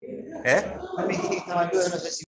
¿Eh? Me dijiste que estaba luego, no sé si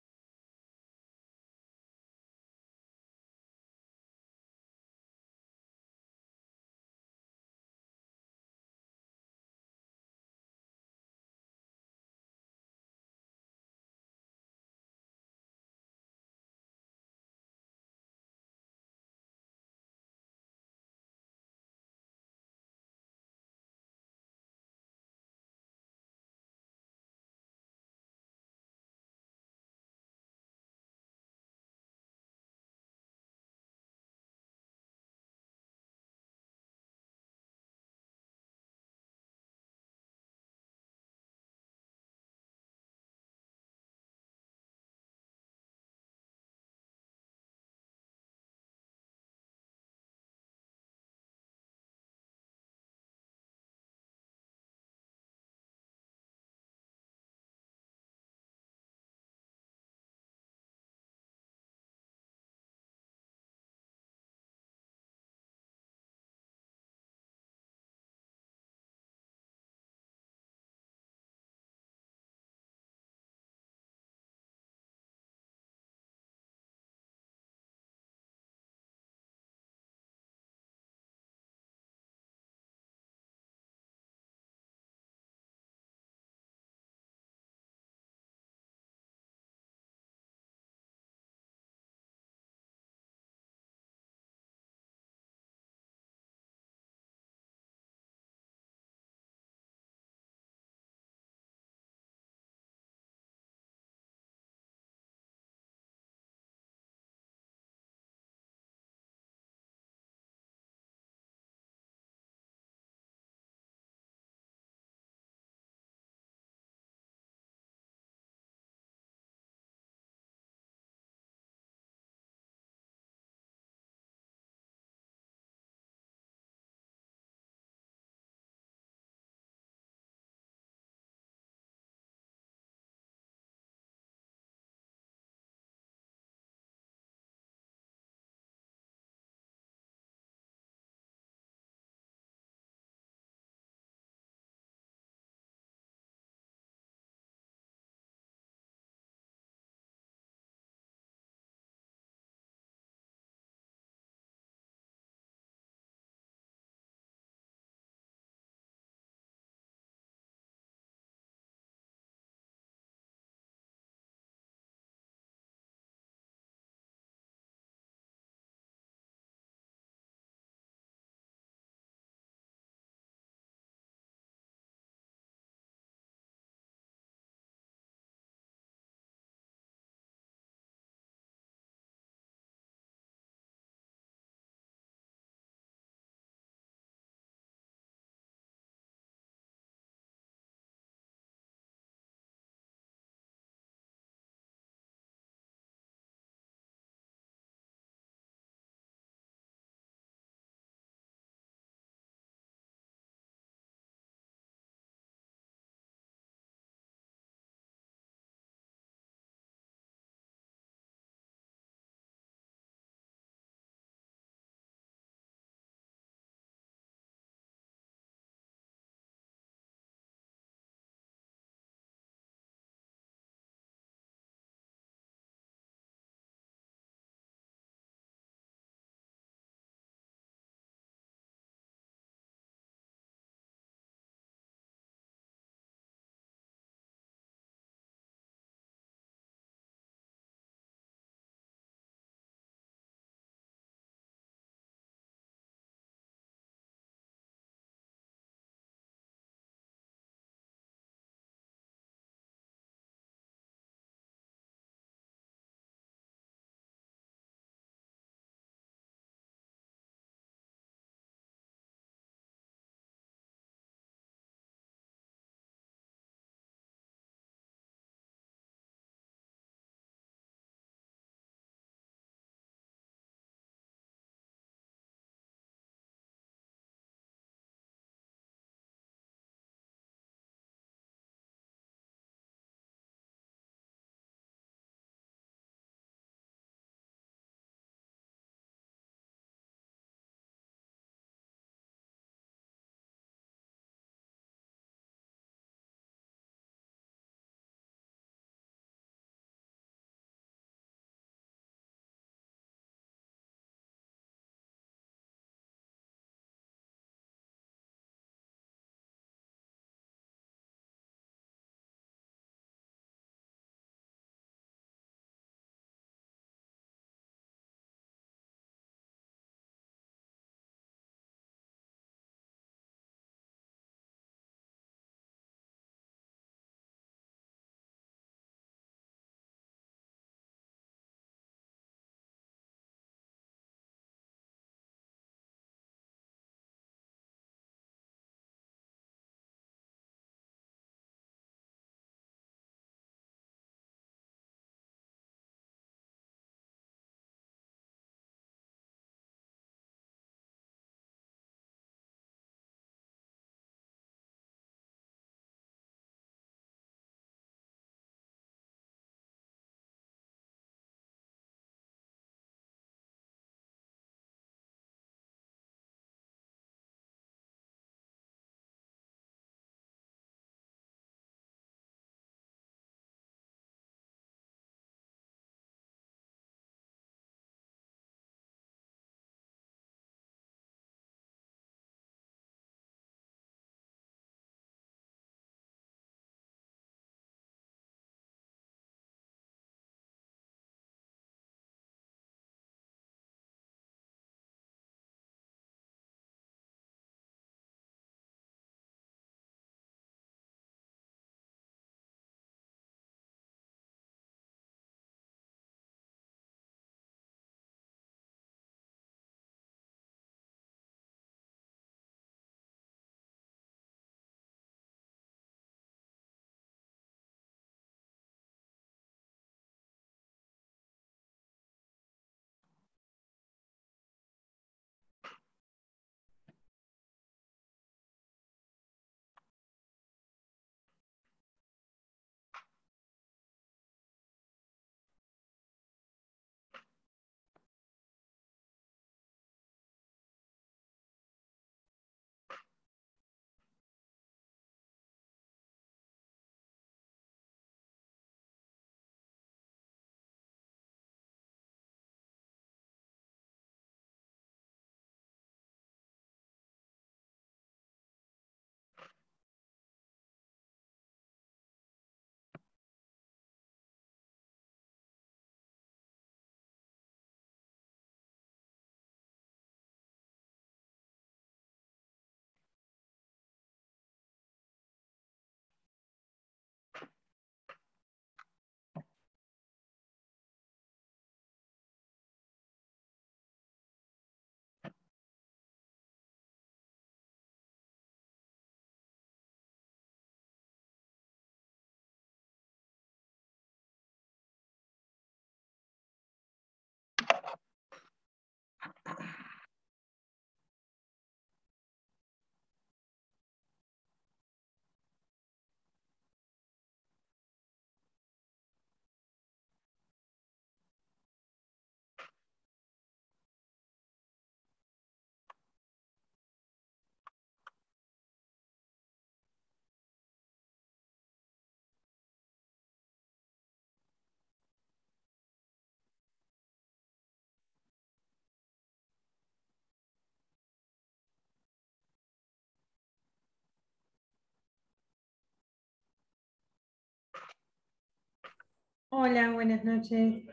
Hola, buenas noches.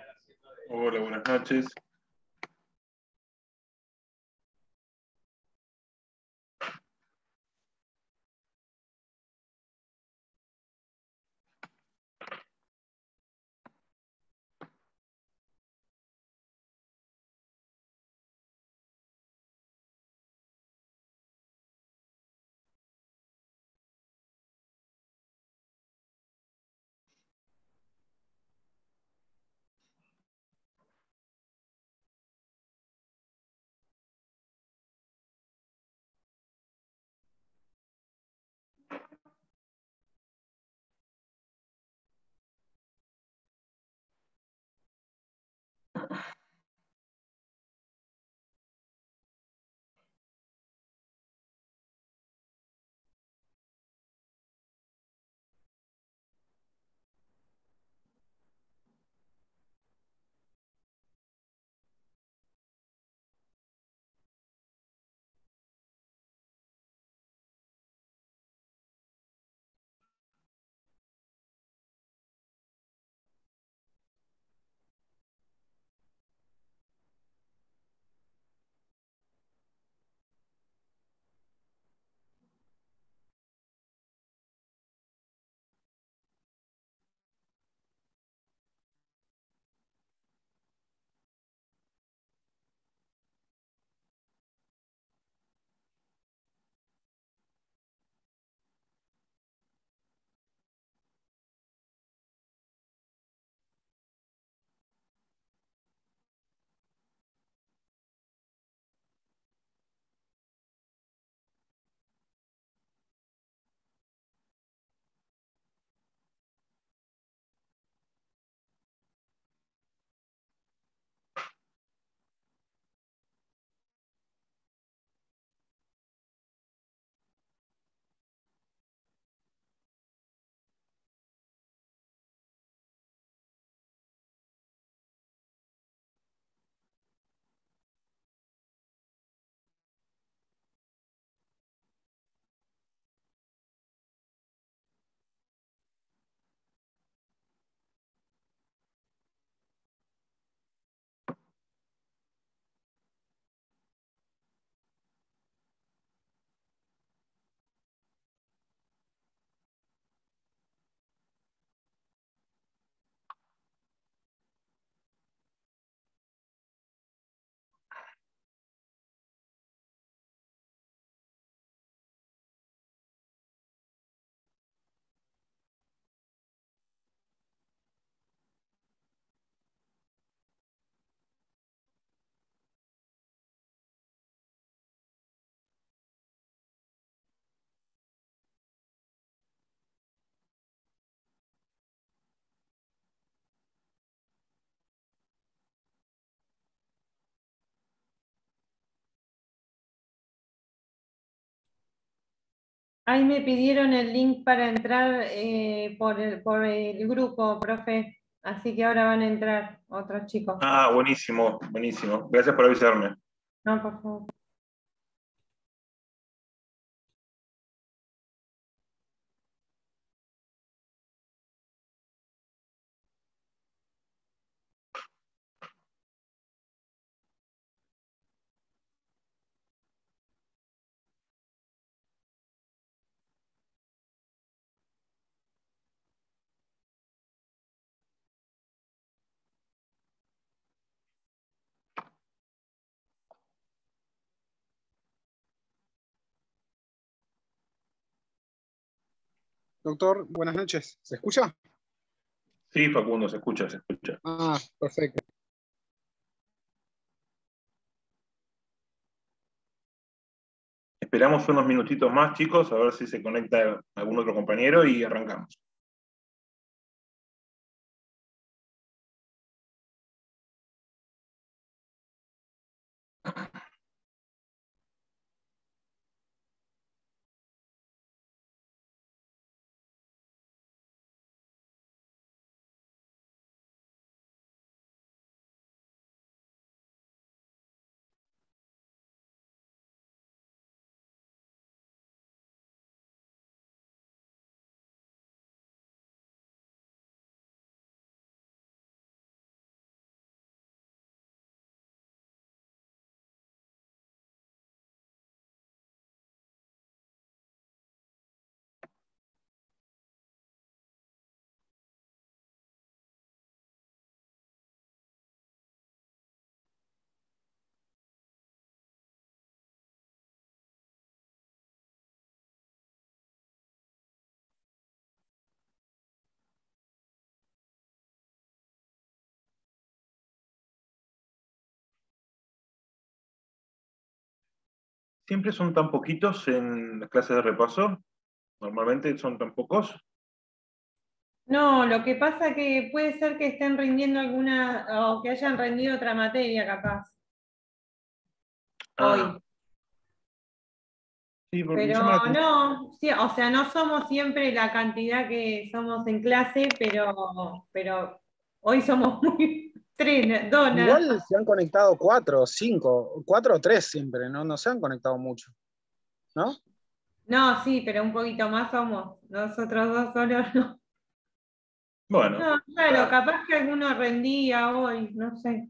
Hola, buenas noches. Ahí me pidieron el link para entrar por el grupo, profe. Así que ahora van a entrar otros chicos. Ah, buenísimo, buenísimo. Gracias por avisarme. No, por favor. Doctor, buenas noches. ¿Se escucha? Sí, Facundo, se escucha, se escucha. Ah, perfecto. Esperamos unos minutitos más, chicos, a ver si se conecta algún otro compañero y arrancamos. ¿Siempre son tan poquitos en las clases de repaso? ¿Normalmente son tan pocos? No, lo que pasa que puede ser que estén rindiendo alguna, o que hayan rendido otra materia capaz, Ah, hoy. sí, porque me Pero llama la atención. no, sí, o sea, no somos siempre la cantidad que somos en clase, pero hoy somos muy tres, dos nada Igual más. se han conectado 4, 5, 4 o 3 siempre, ¿no? No se han conectado mucho, ¿no? No, sí, pero un poquito más somos. Nosotros dos solos no. Bueno, No, claro, capaz que alguno rendía hoy, no sé.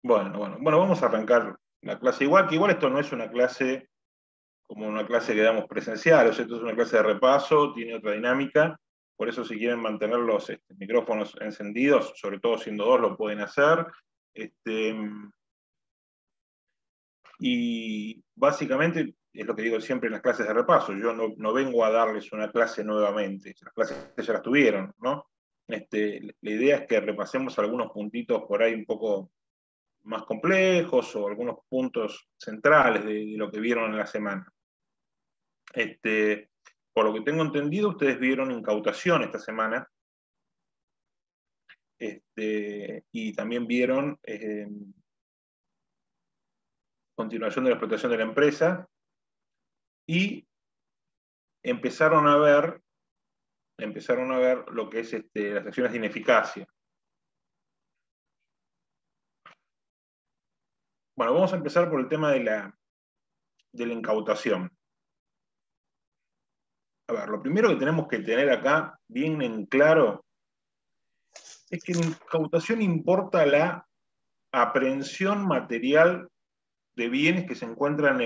bueno, vamos a arrancar la clase igual, que igual esto no es una clase como una clase que damos presencial, o sea, esto es una clase de repaso, tiene otra dinámica, por eso si quieren mantener los micrófonos encendidos, sobre todo siendo dos, lo pueden hacer. Este, y básicamente es lo que digo siempre en las clases de repaso, yo no vengo a darles una clase nuevamente, las clases ya las tuvieron, ¿no? La idea es que repasemos algunos puntitos por ahí un poco más complejos o algunos puntos centrales de lo que vieron en la semana. Por lo que tengo entendido, ustedes vieron incautación esta semana, y también vieron continuación de la explotación de la empresa, y empezaron a ver lo que es las acciones de ineficacia. Bueno, vamos a empezar por el tema de la incautación. A ver, lo primero que tenemos que tener acá bien en claro es que en incautación importa la aprehensión material de bienes que se encuentran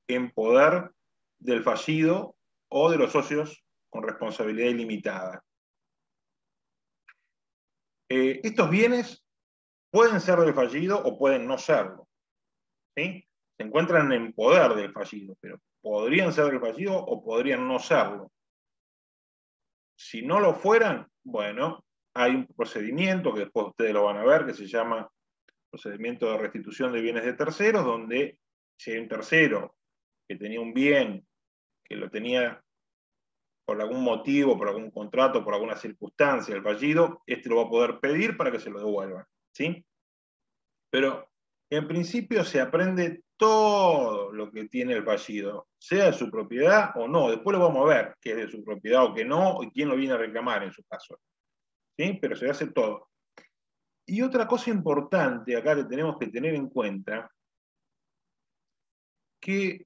en poder del fallido o de los socios con responsabilidad ilimitada. Estos bienes pueden ser del fallido o pueden no serlo, ¿sí? Se encuentran en poder del fallido, pero podrían ser del fallido o podrían no serlo. Si no lo fueran, bueno, hay un procedimiento que después ustedes lo van a ver, que se llama procedimiento de restitución de bienes de terceros, donde si hay un tercero que tenía un bien, que lo tenía por algún motivo, por algún contrato, por alguna circunstancia, el fallido, lo va a poder pedir para que se lo devuelvan, ¿sí? Pero en principio se aprende todo lo que tiene el fallido, sea de su propiedad o no. Después lo vamos a ver qué es de su propiedad o qué no, y quién lo viene a reclamar en su caso, ¿sí? Pero se hace todo. Y otra cosa importante acá que tenemos que tener en cuenta, que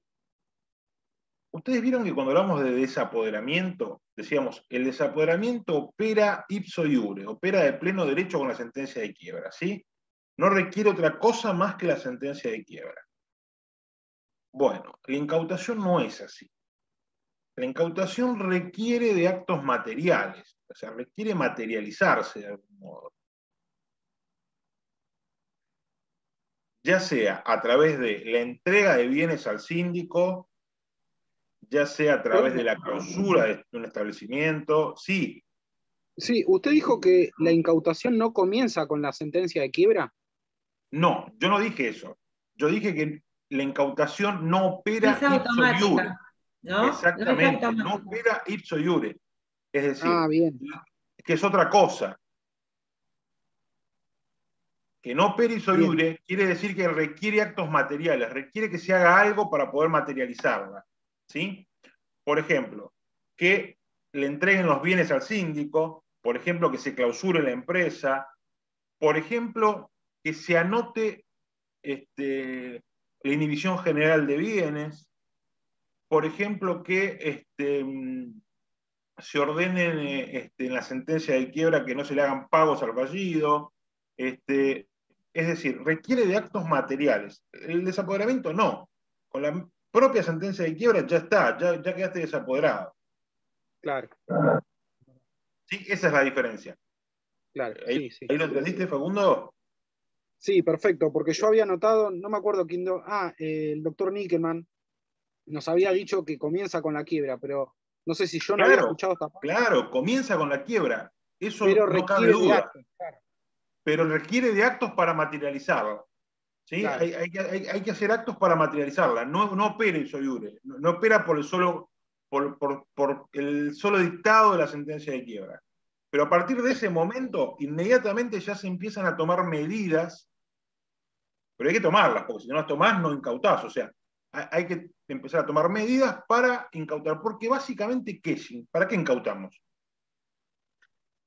ustedes vieron que cuando hablamos de desapoderamiento, decíamos, el desapoderamiento opera ipso iure, opera de pleno derecho con la sentencia de quiebra, ¿sí? No requiere otra cosa más que la sentencia de quiebra. Bueno, la incautación no es así. La incautación requiere de actos materiales, o sea, requiere materializarse de algún modo. Ya sea a través de la entrega de bienes al síndico, ya sea a través de la clausura de un establecimiento, sí. Sí, usted dijo que la incautación no comienza con la sentencia de quiebra. No, yo no dije eso. Yo dije que la incautación no No opera es ipso iure. automática, ¿no? No es Exactamente, no automática. opera ipso iure. Es Ah, decir, bien. que es otra cosa. Que no opera ipso Bien. iure quiere decir que requiere actos materiales, requiere que se haga algo para poder materializarla, ¿sí? Por ejemplo, que le entreguen los bienes al síndico, por ejemplo, que se clausure la empresa, por ejemplo, que se anote la inhibición general de bienes, por ejemplo, que se ordenen en la sentencia de quiebra que no se le hagan pagos al fallido, es decir, requiere de actos materiales. El desapoderamiento no. Con la propia sentencia de quiebra ya está, ya quedaste desapoderado. Claro, ¿Sí? Esa es la diferencia. claro, ¿Ahí, sí, sí. ahí lo entendiste, Facundo? Sí, perfecto, porque yo había notado, no me acuerdo quién, el doctor Nickelman nos había dicho que comienza con la quiebra, pero no sé si yo no había Claro, escuchado esta parte, claro, comienza con la quiebra. Eso pero no cabe requiere de duda. actos. Claro, Pero requiere de actos para materializarlo. ¿sí? Claro. Hay que hacer actos para materializarla. No opera el iure, no opera por el solo dictado de la sentencia de quiebra. Pero a partir de ese momento, inmediatamente ya se empiezan a tomar medidas, pero hay que tomarlas, porque si no las tomás, no incautás. O sea, hay que empezar a tomar medidas para incautar. Porque básicamente, ¿para qué incautamos?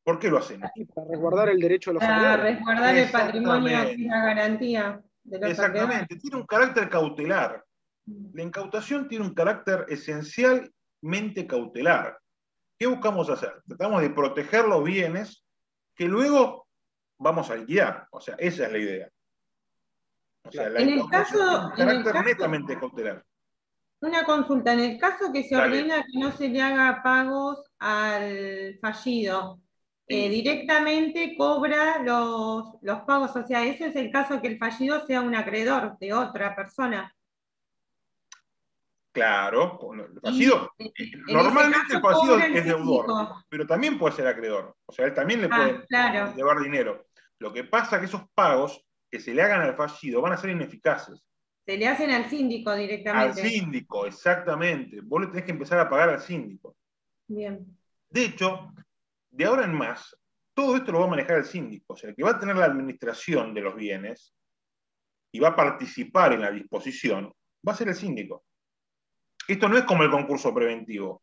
¿Por qué lo hacemos? Para resguardar el derecho de los Para acreedores. resguardar el patrimonio, que es Exactamente. la garantía de los acreedores. Exactamente. Tiene un carácter cautelar. La incautación tiene un carácter esencialmente cautelar. ¿Qué buscamos hacer? Tratamos de proteger los bienes que luego vamos a liquidar. O sea, esa es la idea. O sea, la En el incautación tiene un carácter caso, netamente cautelar. una consulta, en el caso que se Dale. ordena que no se le haga pagos al fallido, Sí. directamente cobra los pagos, o sea, ese es el caso que el fallido sea un acreedor de otra persona. Claro, el fallido, Y en ese normalmente el caso fallido cobra el es deudor, síndico. pero también puede ser acreedor. O sea, él también le Ah, puede claro, llevar dinero. Lo que pasa es que esos pagos que se le hagan al fallido van a ser ineficaces. se le hacen al síndico Al directamente. síndico, exactamente. Vos le tenés que empezar a pagar al síndico. Bien. De hecho, de ahora en más, todo esto lo va a manejar el síndico. O sea, el que va a tener la administración de los bienes y va a participar en la disposición, va a ser el síndico. Esto no es como el concurso preventivo.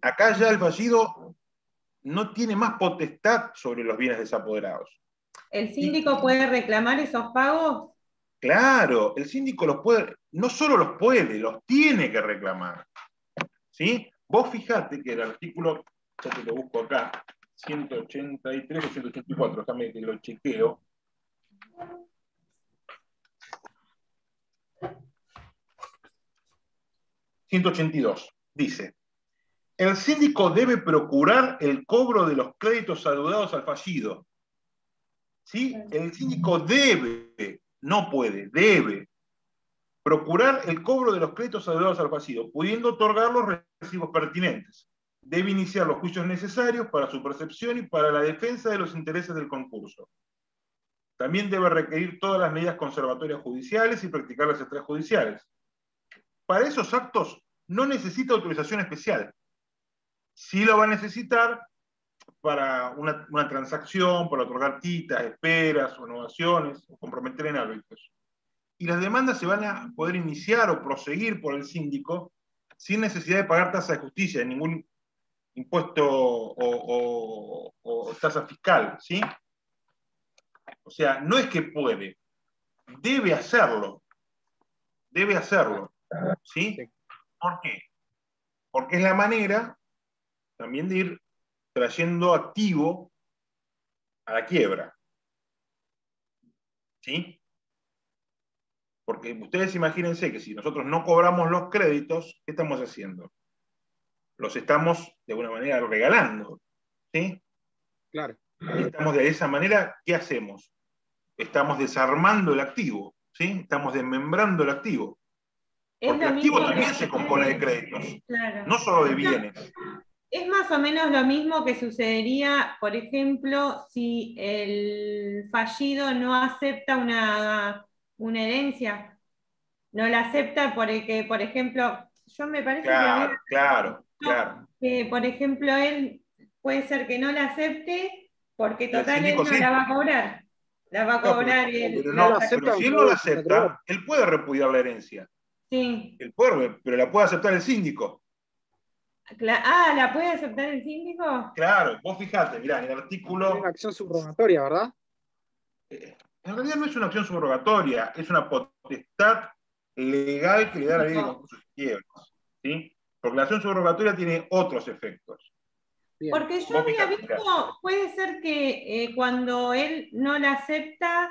Acá ya el fallido no tiene más potestad sobre los bienes desapoderados. ¿El síndico puede reclamar esos pagos? Claro, el síndico los puede, no solo los puede, los tiene que reclamar. ¿Sí? Vos fijate que el artículo, ya te lo busco acá, 183 o 184, déjame que lo chequeo. ...182, dice: el síndico debe procurar el cobro de los créditos adeudados al fallido. ¿Sí? El síndico debe, no puede, debe procurar el cobro de los créditos adeudados al fallido, pudiendo otorgar los recibos pertinentes. Debe iniciar los juicios necesarios para su percepción y para la defensa de los intereses del concurso. También debe requerir todas las medidas conservatorias judiciales y practicar las extrajudiciales. Para esos actos no necesita autorización especial. Sí lo va a necesitar para una transacción, para otorgar quitas, esperas, renovaciones, o comprometer en árbitros. Y las demandas se van a poder iniciar o proseguir por el síndico sin necesidad de pagar tasa de justicia, ningún impuesto o tasa fiscal, ¿sí? O sea, no es que puede, debe hacerlo, ¿sí? ¿Por qué? Porque es la manera también de ir trayendo activo a la quiebra, ¿sí? Porque ustedes imagínense que si nosotros no cobramos los créditos, ¿qué estamos haciendo? Los estamos de alguna manera regalando, ¿sí? Claro. Y estamos de esa manera, ¿qué hacemos? Estamos desarmando el activo, ¿sí? Estamos desmembrando el activo. Es Porque lo el activo mismo también que se compone de créditos, claro. no solo de bienes. Es más o menos lo mismo que sucedería, por ejemplo, si el fallido no acepta una herencia. No la acepta porque, por ejemplo, yo me parece que había Claro. que, por ejemplo, él puede ser que no la acepte porque Y el total él síndico no sí. la va a cobrar. La va a Claro, cobrar pero no la no, pero aceptan si él no la todos los acreedores. acepta, él puede repudiar la herencia. Sí. Él puede, pero la puede aceptar el síndico. ¿La puede aceptar el síndico? Claro, vos fijate, mirá, en el Es artículo. una acción subrogatoria, ¿verdad? En realidad no es una acción subrogatoria, es una potestad legal que le da la ley de concursos y quiebras, ¿sí? Porque la acción subrogatoria tiene otros efectos. Bien. Porque yo había visto, puede ser que cuando él no la acepta,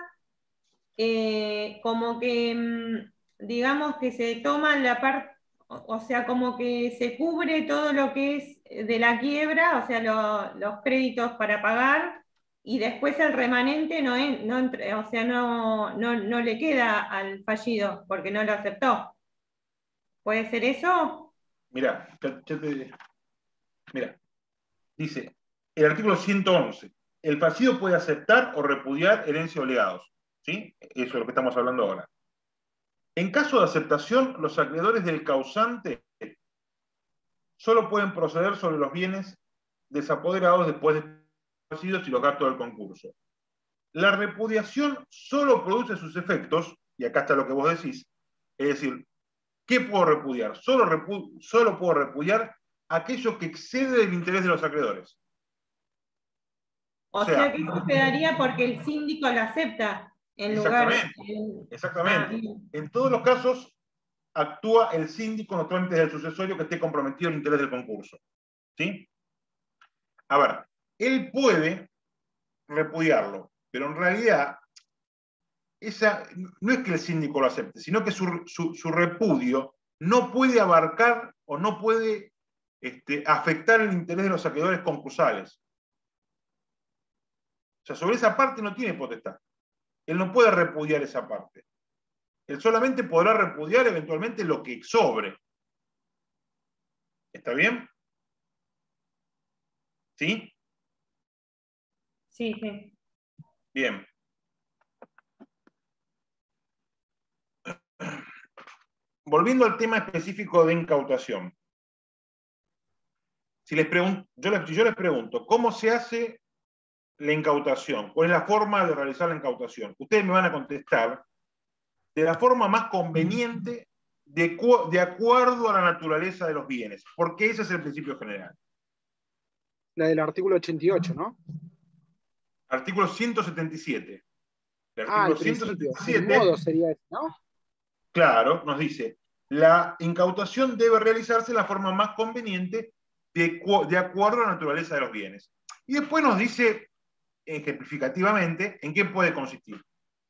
como que, digamos que se toma la parte, o sea, como que se cubre todo lo que es de la quiebra, o sea, los créditos para pagar, y después el remanente o sea, no le queda al fallido, porque no lo aceptó. ¿Puede ser eso? Mirá, mirá, dice el artículo 111: el fallido puede aceptar o repudiar herencia o legados. ¿Sí? Eso es lo que estamos hablando ahora. En caso de aceptación, los acreedores del causante solo pueden proceder sobre los bienes desapoderados después de establecidos y los gastos del concurso. La repudiación solo produce sus efectos, y acá está lo que vos decís, es decir, ¿qué puedo repudiar? Solo puedo repudiar aquello que excede el interés de los acreedores. O sea que eso se daría porque el síndico lo acepta en lugar. Exactamente. En todos los casos actúa el síndico en los trámites del sucesorio que esté comprometido en el interés del concurso. ¿Sí? A ver, él puede repudiarlo, pero en realidad no es que el síndico lo acepte, sino que su repudio no puede abarcar o no puede afectar el interés de los acreedores concursales. O sea, sobre esa parte no tiene potestad. Él no puede repudiar esa parte. Él solamente podrá repudiar eventualmente lo que sobre. ¿Está bien? ¿Sí? Sí, sí. Bien. Volviendo al tema específico de incautación. Si yo les pregunto, ¿cómo se hace la incautación? ¿Cuál es la forma de realizar la incautación? Ustedes me van a contestar de la forma más conveniente de acuerdo a la naturaleza de los bienes, porque ese es el principio general. La del artículo 88, ¿no? Artículo 177. El Ah, el artículo principio. 177, El modo sería ese, ¿no? claro, nos dice, la incautación debe realizarse de la forma más conveniente de acuerdo a la naturaleza de los bienes. Y después nos dice ejemplificativamente en qué puede consistir.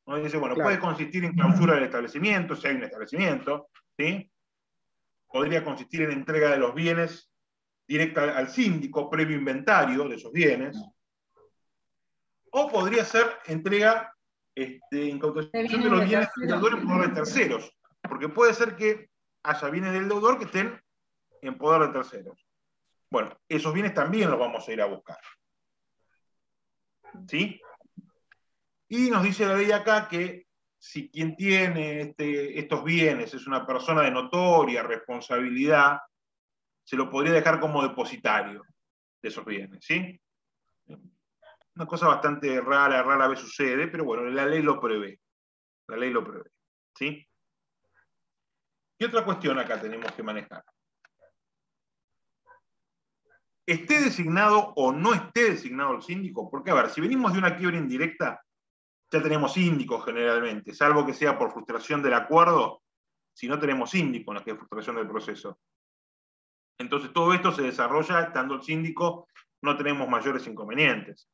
Nos dice, bueno, Claro. puede consistir en clausura del establecimiento, si hay un establecimiento, ¿sí? Podría consistir en entrega de los bienes directa al síndico, previo inventario de esos bienes, o podría ser entrega, incautación de los bienes del deudor en poder de terceros, porque puede ser que haya bienes del deudor que estén en poder de terceros. Bueno, esos bienes también los vamos a ir a buscar. ¿Sí? Y nos dice la ley acá que si quien tiene estos bienes es una persona de notoria responsabilidad, se lo podría dejar como depositario de esos bienes, ¿sí? Una cosa bastante rara vez sucede, pero bueno, la ley lo prevé. La ley lo prevé, ¿sí? ¿Qué otra cuestión acá tenemos que manejar? Esté designado o no esté designado el síndico, porque a ver, si venimos de una quiebra indirecta, ya tenemos síndicos generalmente, salvo que sea por frustración del acuerdo, si no tenemos síndico en la que es frustración del proceso. Entonces todo esto se desarrolla estando el síndico, no tenemos mayores inconvenientes.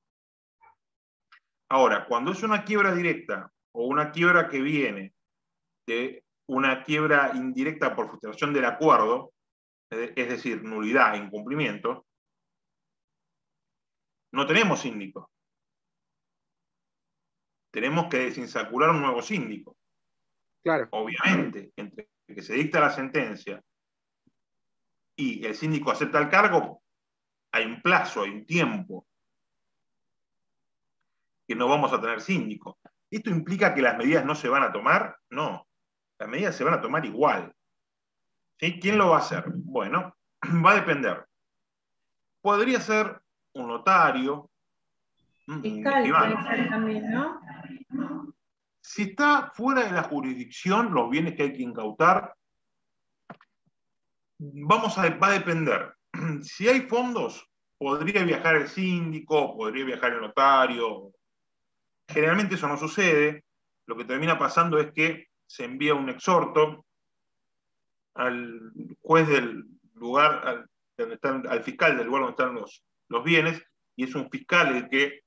Ahora, cuando es una quiebra directa o una quiebra que viene de una quiebra indirecta por frustración del acuerdo, es decir, nulidad e incumplimiento, no tenemos síndico. Tenemos que desinsacurar un nuevo síndico. Claro. Obviamente, entre que se dicta la sentencia y el síndico acepta el cargo, hay un plazo, hay un tiempo que no vamos a tener síndico. ¿Esto implica que las medidas no se van a tomar? No, las medidas se van a tomar igual. ¿Sí? ¿Quién lo va a hacer? Bueno, va a depender. Podría ser un notario, Fiscal puede ser también, ¿no? Si está fuera de la jurisdicción, los bienes que hay que incautar, va a depender. Si hay fondos, podría viajar el síndico, podría viajar el notario. Generalmente eso no sucede. Lo que termina pasando es que se envía un exhorto al juez del lugar, al fiscal del lugar donde están los bienes, y es un fiscal el que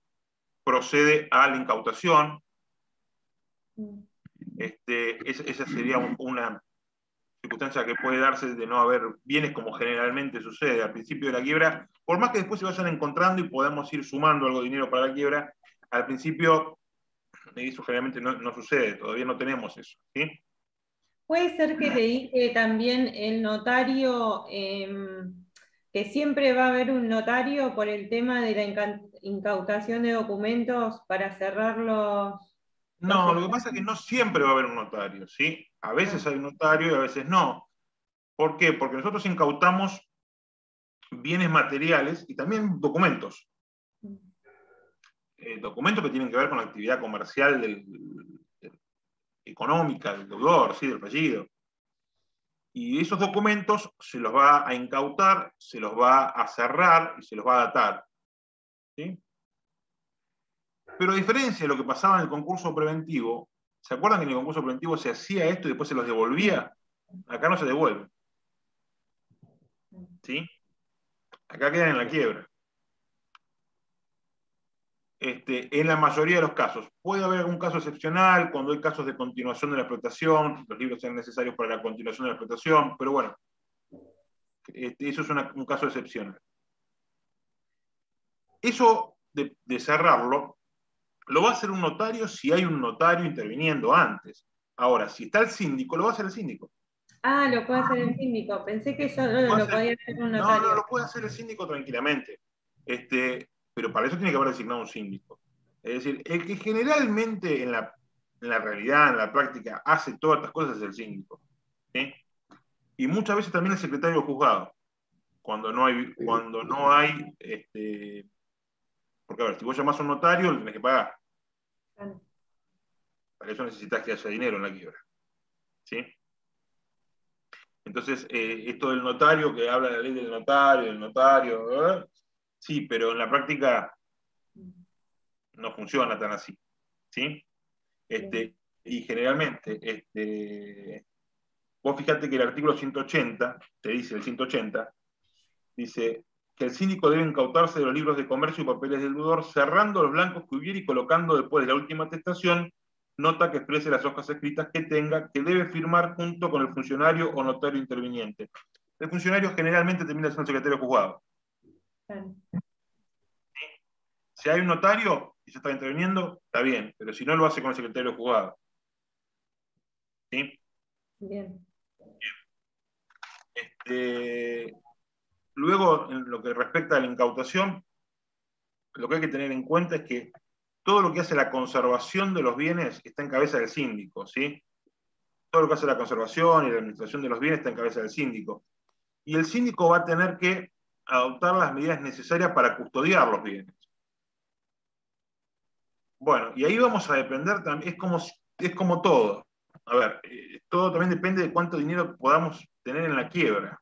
procede a la incautación. Esa sería una circunstancia que puede darse de no haber bienes como generalmente sucede al principio de la quiebra, por más que después se vayan encontrando y podamos ir sumando algo de dinero para la quiebra, al principio eso generalmente no sucede, todavía no tenemos eso, ¿sí? Puede ser que leí que también el notario, que siempre va a haber un notario por el tema de la incautación de documentos para cerrar No, lo que pasa es que no siempre va a haber un notario, ¿sí? A veces hay un notario y a veces no. ¿Por qué? Porque nosotros incautamos bienes materiales y también documentos. Documentos que tienen que ver con la actividad comercial económica del deudor, ¿sí? Del fallido. Y esos documentos se los va a incautar, se los va a cerrar y se los va a datar, ¿sí? Pero a diferencia de lo que pasaba en el concurso preventivo, ¿se acuerdan que en el concurso preventivo se hacía esto y después se los devolvía? Acá no se devuelve, ¿sí? Acá quedan en la quiebra. En la mayoría de los casos. Puede haber algún caso excepcional, cuando hay casos de continuación de la explotación, los libros sean necesarios para la continuación de la explotación, pero bueno, eso es un caso excepcional. Eso de cerrarlo, lo va a hacer un notario si hay un notario interviniendo antes. Ahora, si está el síndico, lo va a hacer el síndico. Ah, lo puede hacer el síndico. Pensé que eso lo podía hacer un No, notario. lo puede hacer el síndico tranquilamente. Pero para eso tiene que haber designado un síndico. Es decir, el que generalmente en la realidad, en la práctica, hace todas estas cosas es el síndico, ¿sí? Y muchas veces también el secretario del juzgado, cuando no hay, porque a ver, si vos llamás a un notario, lo tenés que pagar. Claro. Para eso necesitas que haya dinero en la quiebra, ¿sí? Entonces, esto del notario, que habla de la ley del notario, sí, pero en la práctica no funciona tan así, ¿sí? Y generalmente, vos fíjate que el artículo 180, te dice el 180, dice que el síndico debe incautarse de los libros de comercio y papeles del deudor, cerrando los blancos que hubiera y colocando después de la última atestación nota que exprese las hojas escritas que tenga, que debe firmar junto con el funcionario o notario interviniente. El funcionario generalmente termina siendo el secretario juzgado. Claro. Si hay un notario y se está interviniendo, está bien, pero si no lo hace con el secretario juzgado. ¿Sí? Bien. Luego, en lo que respecta a la incautación, lo que hay que tener en cuenta es que todo lo que hace la conservación de los bienes está en cabeza del síndico, ¿sí? Todo lo que hace la conservación y la administración de los bienes está en cabeza del síndico. Y el síndico va a tener que adoptar las medidas necesarias para custodiar los bienes. Bueno, y ahí vamos a depender también, es como todo. A ver, todo también depende de cuánto dinero podamos tener en la quiebra.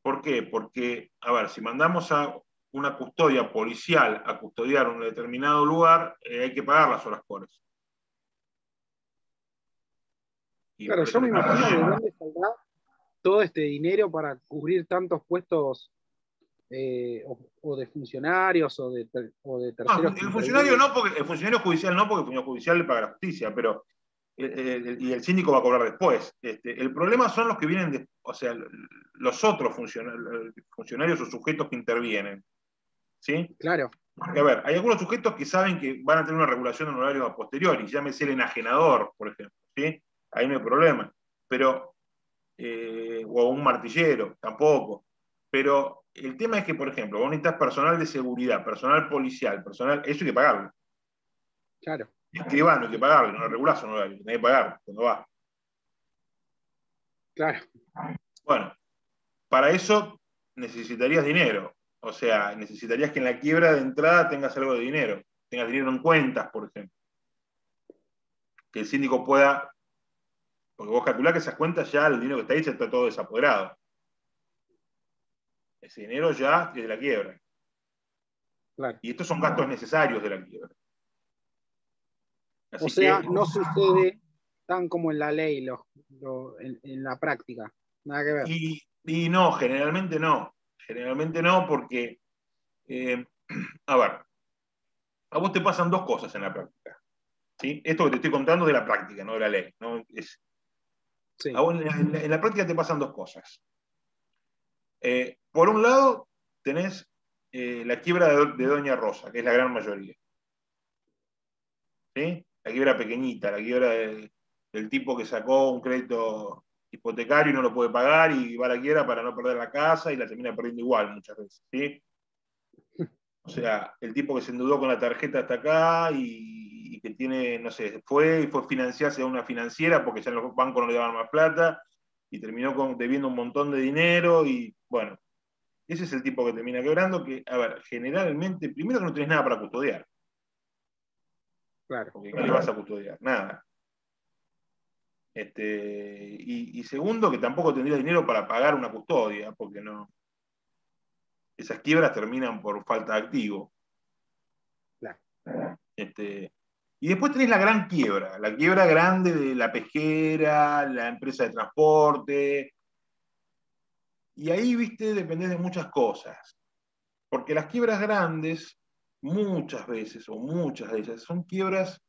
¿Por qué? Porque, a ver, si mandamos a una custodia policial a custodiar un determinado lugar, hay que pagar las horas cores. Y Claro, por yo eso me imagino de dónde saldrá todo este dinero para cubrir tantos puestos o de funcionarios o de no, terceros que el funcionario intervienen. no, porque el funcionario judicial no, porque el funcionario judicial le paga la justicia, pero y el síndico va a cobrar después. El problema son los que vienen, o sea, los otros funcionarios o sujetos que intervienen. ¿Sí? Claro, Porque, a ver, hay algunos sujetos que saben que van a tener una regulación en horario a posteriori, llámese el enajenador, por ejemplo, ¿sí? Ahí no hay problema. Pero, o un martillero, tampoco. Pero el tema es que, por ejemplo, vos necesitas personal de seguridad, personal policial, eso hay que pagarlo. claro, Escribano hay que pagarlo, no lo regulás un horario, tenés que pagar cuando va. claro. Bueno, para eso necesitarías dinero. O sea, necesitarías que en la quiebra de entrada tengas algo de dinero. Tengas dinero en cuentas, por ejemplo. Que el síndico pueda, porque vos calculás que esas cuentas ya, el dinero que está ahí ya está todo desapoderado. Ese dinero ya es de la quiebra. Claro. Y estos son gastos necesarios de la quiebra. O Así sea, que, no sucede tan como en la ley, en la práctica. Nada que ver. y no, generalmente no. Generalmente no, porque, a ver, a vos te pasan dos cosas en la práctica. ¿Sí? Esto que te estoy contando es de la práctica, no de la ley. ¿No? Sí, A vos en la práctica te pasan dos cosas. Por un lado, tenés la quiebra de Doña Rosa, que es la gran mayoría. ¿Sí? La quiebra pequeñita, la quiebra del tipo que sacó un crédito hipotecario y no lo puede pagar y va a la quiebra para no perder la casa y la termina perdiendo igual muchas veces. ¿Sí? O sea, el tipo que se endeudó con la tarjeta hasta acá y y que tiene, no sé, fue financiarse a una financiera porque ya los bancos no le daban más plata y terminó debiendo un montón de dinero y bueno, ese es el tipo que termina quebrando, que, a ver, generalmente, primero que no tenés nada para custodiar, Claro. porque ¿qué le vas a custodiar? Nada. Y segundo, que tampoco tendría dinero para pagar una custodia, porque no, esas quiebras terminan por falta de activo. Claro. Y después tenés la quiebra grande de la pesquera, la empresa de transporte, y ahí, viste, dependés de muchas cosas, porque las quiebras grandes, muchas veces, o muchas de ellas, son quiebras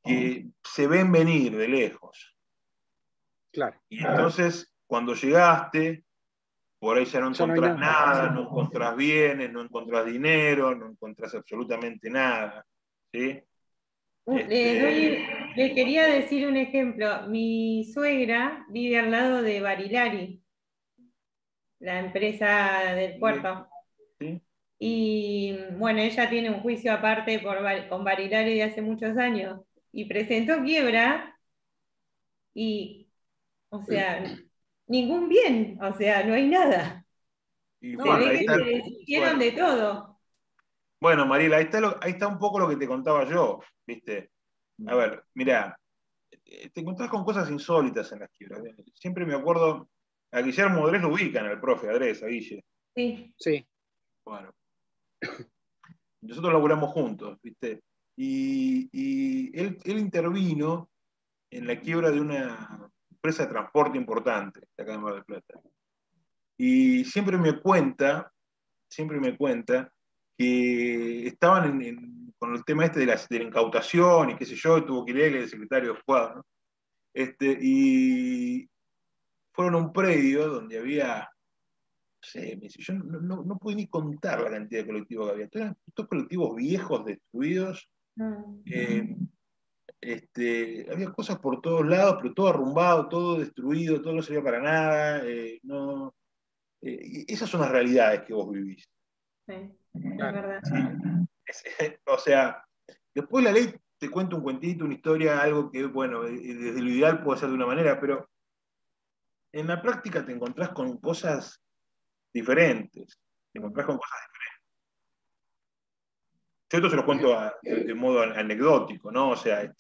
que se ven venir de lejos. Claro. Y entonces, cuando llegaste, por ahí ya no Ya no hay encontrás nada. nada, no encontrás bienes, no encontrás dinero, no encontrás absolutamente nada. ¿Sí? Le quería decir un ejemplo. Mi suegra vive al lado de Barilari, la empresa del puerto. ¿Sí? Y bueno, ella tiene un juicio aparte con Barilari de hace muchos años. Y presentó quiebra y, o sea, ningún bien, o sea, no hay nada. Y Se No, bueno, ve ahí que está. se deshicieron Bueno, de todo. bueno, Mariela, ahí está un poco lo que te contaba yo, ¿viste? A ver, mirá, te encontrás con cosas insólitas en las quiebras. Siempre me acuerdo, a Guillermo Adrés lo ubican, al profe Adrés, a Guille. Sí. Sí. Bueno, nosotros laburamos juntos, ¿viste? Y él intervino en la quiebra de una empresa de transporte importante de acá en Mar del Plata. Y siempre me cuenta que estaban con el tema este de la incautación y qué sé yo, tuvo que ir él, el secretario de Juan, ¿no? Y fueron a un predio donde había, no sé, me dice, yo no pude ni contar la cantidad de colectivos que había. Eran estos colectivos viejos, destruidos. eh, Había cosas por todos lados, pero todo arrumbado, todo destruido, todo no servía para nada. No, y esas son las realidades que vos vivís. Sí, es Claro. verdad. O sea, después la ley te cuenta un cuentito, una historia, algo que, bueno, desde lo ideal puede ser de una manera, pero en la práctica te encontrás con cosas diferentes. Te encontrás con cosas diferentes. Yo esto se lo cuento de modo anecdótico, ¿no? O sea,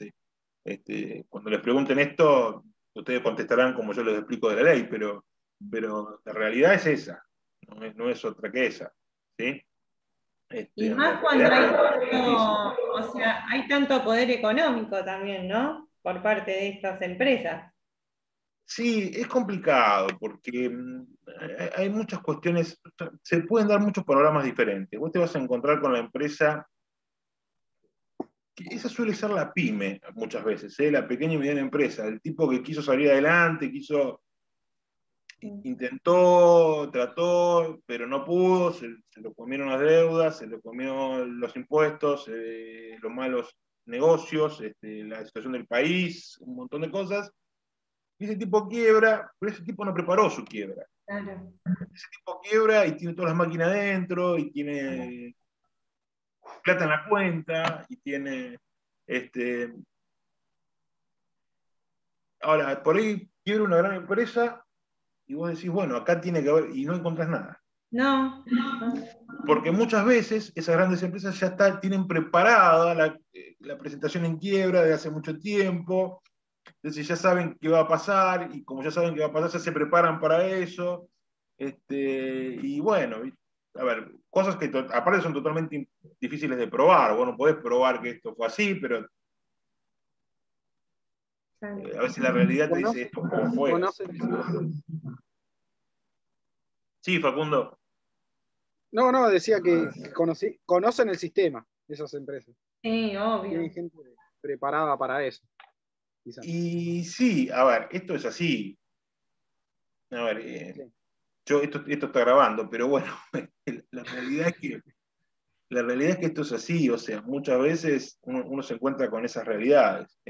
cuando les pregunten esto, ustedes contestarán como yo les explico de la ley, pero la realidad es esa, no es otra que esa. ¿Sí? Y En la más cuando hay realidad es difícil. tanto, o sea, hay tanto poder económico también, ¿no? Por parte de estas empresas. Sí, es complicado porque hay muchas cuestiones, se pueden dar muchos panoramas diferentes. Vos te vas a encontrar con la empresa, que esa suele ser la pyme muchas veces, ¿eh? La pequeña y mediana empresa, el tipo que quiso salir adelante, intentó, trató, pero no pudo, se lo comieron las deudas, se lo comieron los impuestos, los malos negocios, la situación del país, un montón de cosas. Y ese tipo quiebra, pero ese tipo no preparó su quiebra. Claro. Ese tipo quiebra y tiene todas las máquinas dentro, y tiene plata en la cuenta, y tiene. Este, Ahora, por ahí quiebra una gran empresa, y vos decís, bueno, acá tiene que haber, y no encontrás nada. No, no. Porque muchas veces esas grandes empresas ya tienen preparada la presentación en quiebra de hace mucho tiempo, entonces ya saben qué va a pasar, y como ya saben qué va a pasar, ya se preparan para eso. Y bueno, a ver, cosas que aparte son totalmente difíciles de probar. Vos no podés probar que esto fue así, pero Claro. a veces la realidad te dice ¿Conoce, esto cómo fue. conocen el sistema? Sí, Facundo. No, no, decía que conocen el sistema de esas empresas. Sí, Tienen obvio. gente preparada para eso, quizás. Y sí, a ver, esto es así. A ver, Sí. esto está grabando, pero bueno, la realidad es que esto es así, o sea, muchas veces uno se encuentra con esas realidades.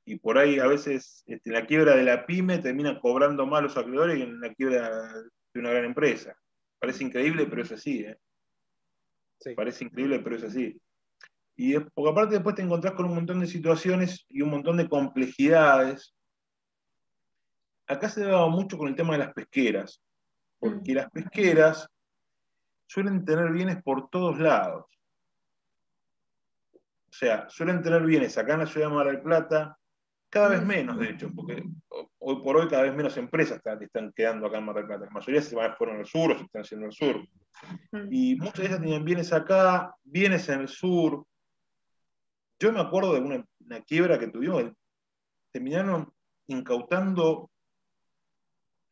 Y por ahí a veces la quiebra de la pyme termina cobrando más los acreedores que en la quiebra de una gran empresa. Parece increíble, pero es así, ¿eh? Sí. Parece increíble, pero es así. Porque aparte después te encontrás con un montón de situaciones y un montón de complejidades. Acá se daba mucho con el tema de las pesqueras, porque las pesqueras suelen tener bienes por todos lados. O sea, suelen tener bienes acá en la ciudad de Mar del Plata, cada vez menos, de hecho, porque hoy por hoy cada vez menos empresas están quedando acá en Mar del Plata. La mayoría se fueron al sur o se están haciendo al sur. Y muchas de ellas tenían bienes acá, bienes en el sur. Yo me acuerdo de una quiebra que tuvimos, terminaron incautando,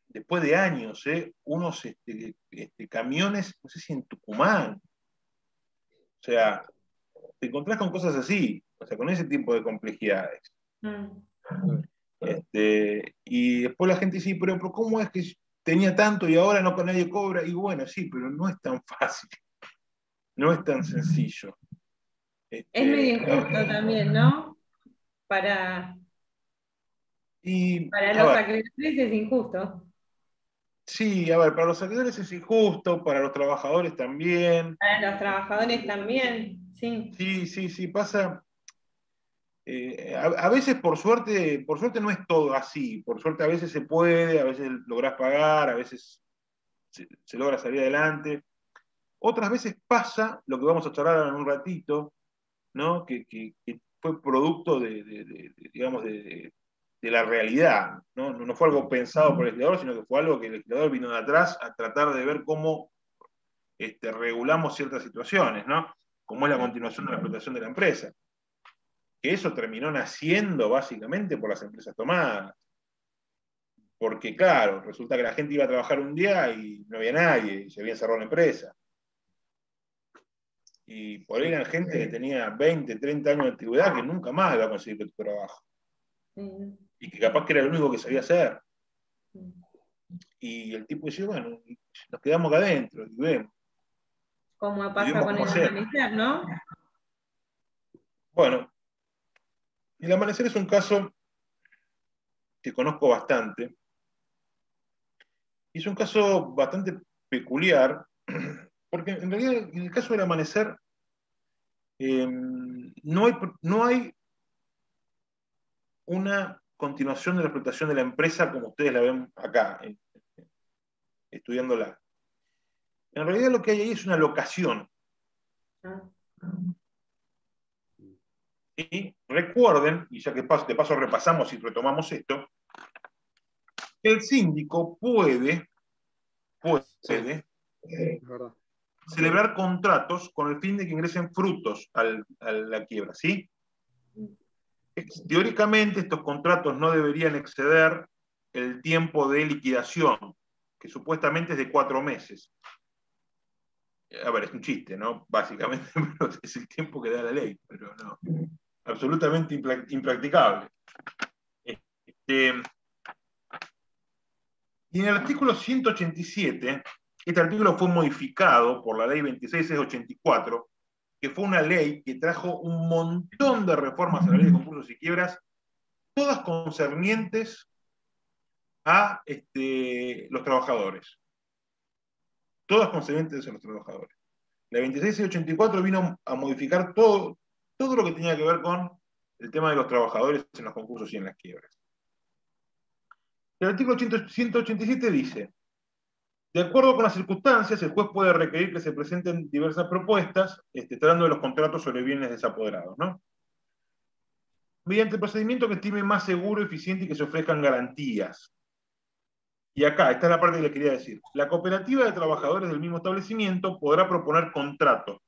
después de años, unos camiones, no sé si en Tucumán. O sea, te encontrás con cosas así, o sea, con ese tipo de complejidades. Y después la gente dice, pero ¿cómo es que tenía tanto y ahora no, que nadie cobra? Y bueno, sí, pero no es tan fácil, no es tan sencillo. Es medio injusto también, ¿no? Para los acreedores es injusto. Sí, a ver, para los acreedores es injusto, para los trabajadores también. Para los trabajadores también, sí. Sí, pasa. A veces por suerte no es todo así. Por suerte a veces se puede, a veces lográs pagar, a veces se logra salir adelante. Otras veces pasa lo que vamos a charlar en un ratito, ¿no? Que fue producto digamos, de la realidad, ¿no? No fue algo pensado por el legislador, sino que fue algo que el legislador vino de atrás a tratar de ver cómo regulamos ciertas situaciones, ¿no? Como es la continuación de la explotación de la empresa. Que eso terminó naciendo básicamente por las empresas tomadas. Porque, claro, resulta que la gente iba a trabajar un día y no había nadie, y se había encerrado la empresa. Y por ahí eran gente que tenía 20, 30 años de antigüedad que nunca más iba a conseguir tu trabajo. Y que capaz que era lo único que sabía hacer. Y el tipo decía, bueno, nos quedamos acá adentro y vemos. Como pasa con el amanecer, ¿no? Bueno, el amanecer es un caso que conozco bastante. Y es un caso bastante peculiar, porque en realidad en el caso del amanecer no hay una continuación de la explotación de la empresa como ustedes la ven acá, estudiándola. En realidad lo que hay ahí es una locación. Y recuerden, y ya que de paso repasamos y retomamos esto, que el síndico puede celebrar contratos con el fin de que ingresen frutos a la quiebra, ¿sí? Teóricamente estos contratos no deberían exceder el tiempo de liquidación, que supuestamente es de 4 meses. A ver, es un chiste, ¿no? Básicamente, pero es el tiempo que da la ley, pero no. Absolutamente impracticable. Y en el artículo 187, este artículo fue modificado por la ley 26.684, que fue una ley que trajo un montón de reformas a la ley de concursos y quiebras, todas concernientes a los trabajadores. Todas concernientes a los trabajadores. La 26.684 vino a modificar todo lo que tenía que ver con el tema de los trabajadores en los concursos y en las quiebras. El artículo 187 dice: de acuerdo con las circunstancias, el juez puede requerir que se presenten diversas propuestas, tratando de los contratos sobre bienes desapoderados, ¿no? Mediante el procedimiento que estime más seguro, eficiente y que se ofrezcan garantías. Y acá, esta es la parte que les quería decir. La cooperativa de trabajadores del mismo establecimiento podrá proponer contratos.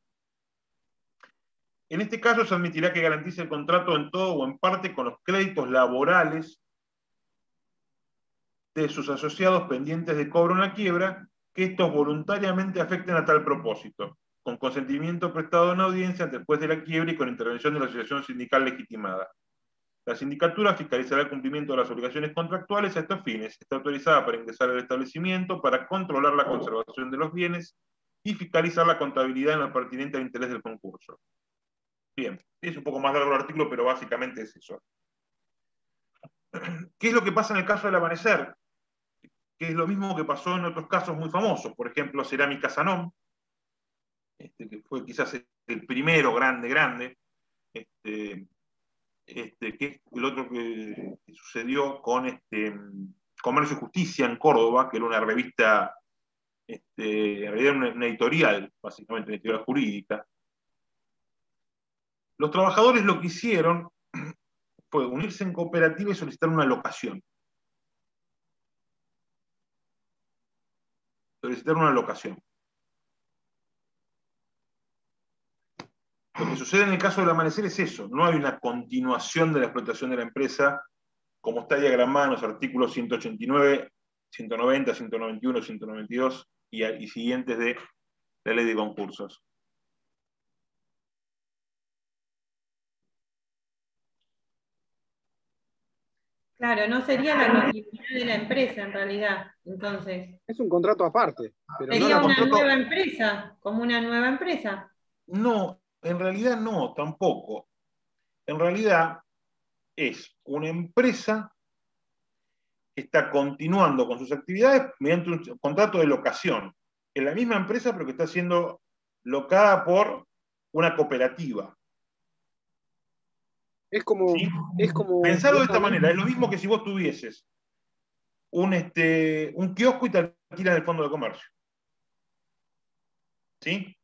En este caso se admitirá que garantice el contrato en todo o en parte con los créditos laborales de sus asociados pendientes de cobro en la quiebra, que estos voluntariamente afecten a tal propósito, con consentimiento prestado en audiencia ante el juez de la quiebra y con intervención de la asociación sindical legitimada. La sindicatura fiscalizará el cumplimiento de las obligaciones contractuales a estos fines. Está autorizada para ingresar al establecimiento, para controlar la conservación de los bienes y fiscalizar la contabilidad en lo pertinente al interés del concurso. Bien, es un poco más largo el artículo, pero básicamente es eso. ¿Qué es lo que pasa en el caso del amanecer? Que es lo mismo que pasó en otros casos muy famosos, por ejemplo, Cerámica Sanón, que fue quizás el primero grande, que es el otro que sucedió con Comercio y Justicia en Córdoba, que era una revista, en realidad una editorial, básicamente una editorial jurídica. Los trabajadores lo que hicieron fue unirse en cooperativa y solicitar una locación. Solicitar una locación. Lo que sucede en el caso del Amanecer es eso, no hay una continuación de la explotación de la empresa, como está diagramado en los artículos 189, 190, 191, 192 y siguientes de la ley de concursos. Claro, no sería la continuidad de la empresa en realidad, entonces. Es un contrato aparte, pero no Sería la una contrato- nueva empresa, como una nueva empresa. No, en realidad no, tampoco. En realidad es una empresa que está continuando con sus actividades mediante un contrato de locación. Es la misma empresa, pero que está siendo locada por una cooperativa. es como, ¿Sí? es como Pensarlo de esta justamente- manera, es lo mismo que si vos tuvieses un kiosco y te alquilan el fondo de comercio. ¿Sí?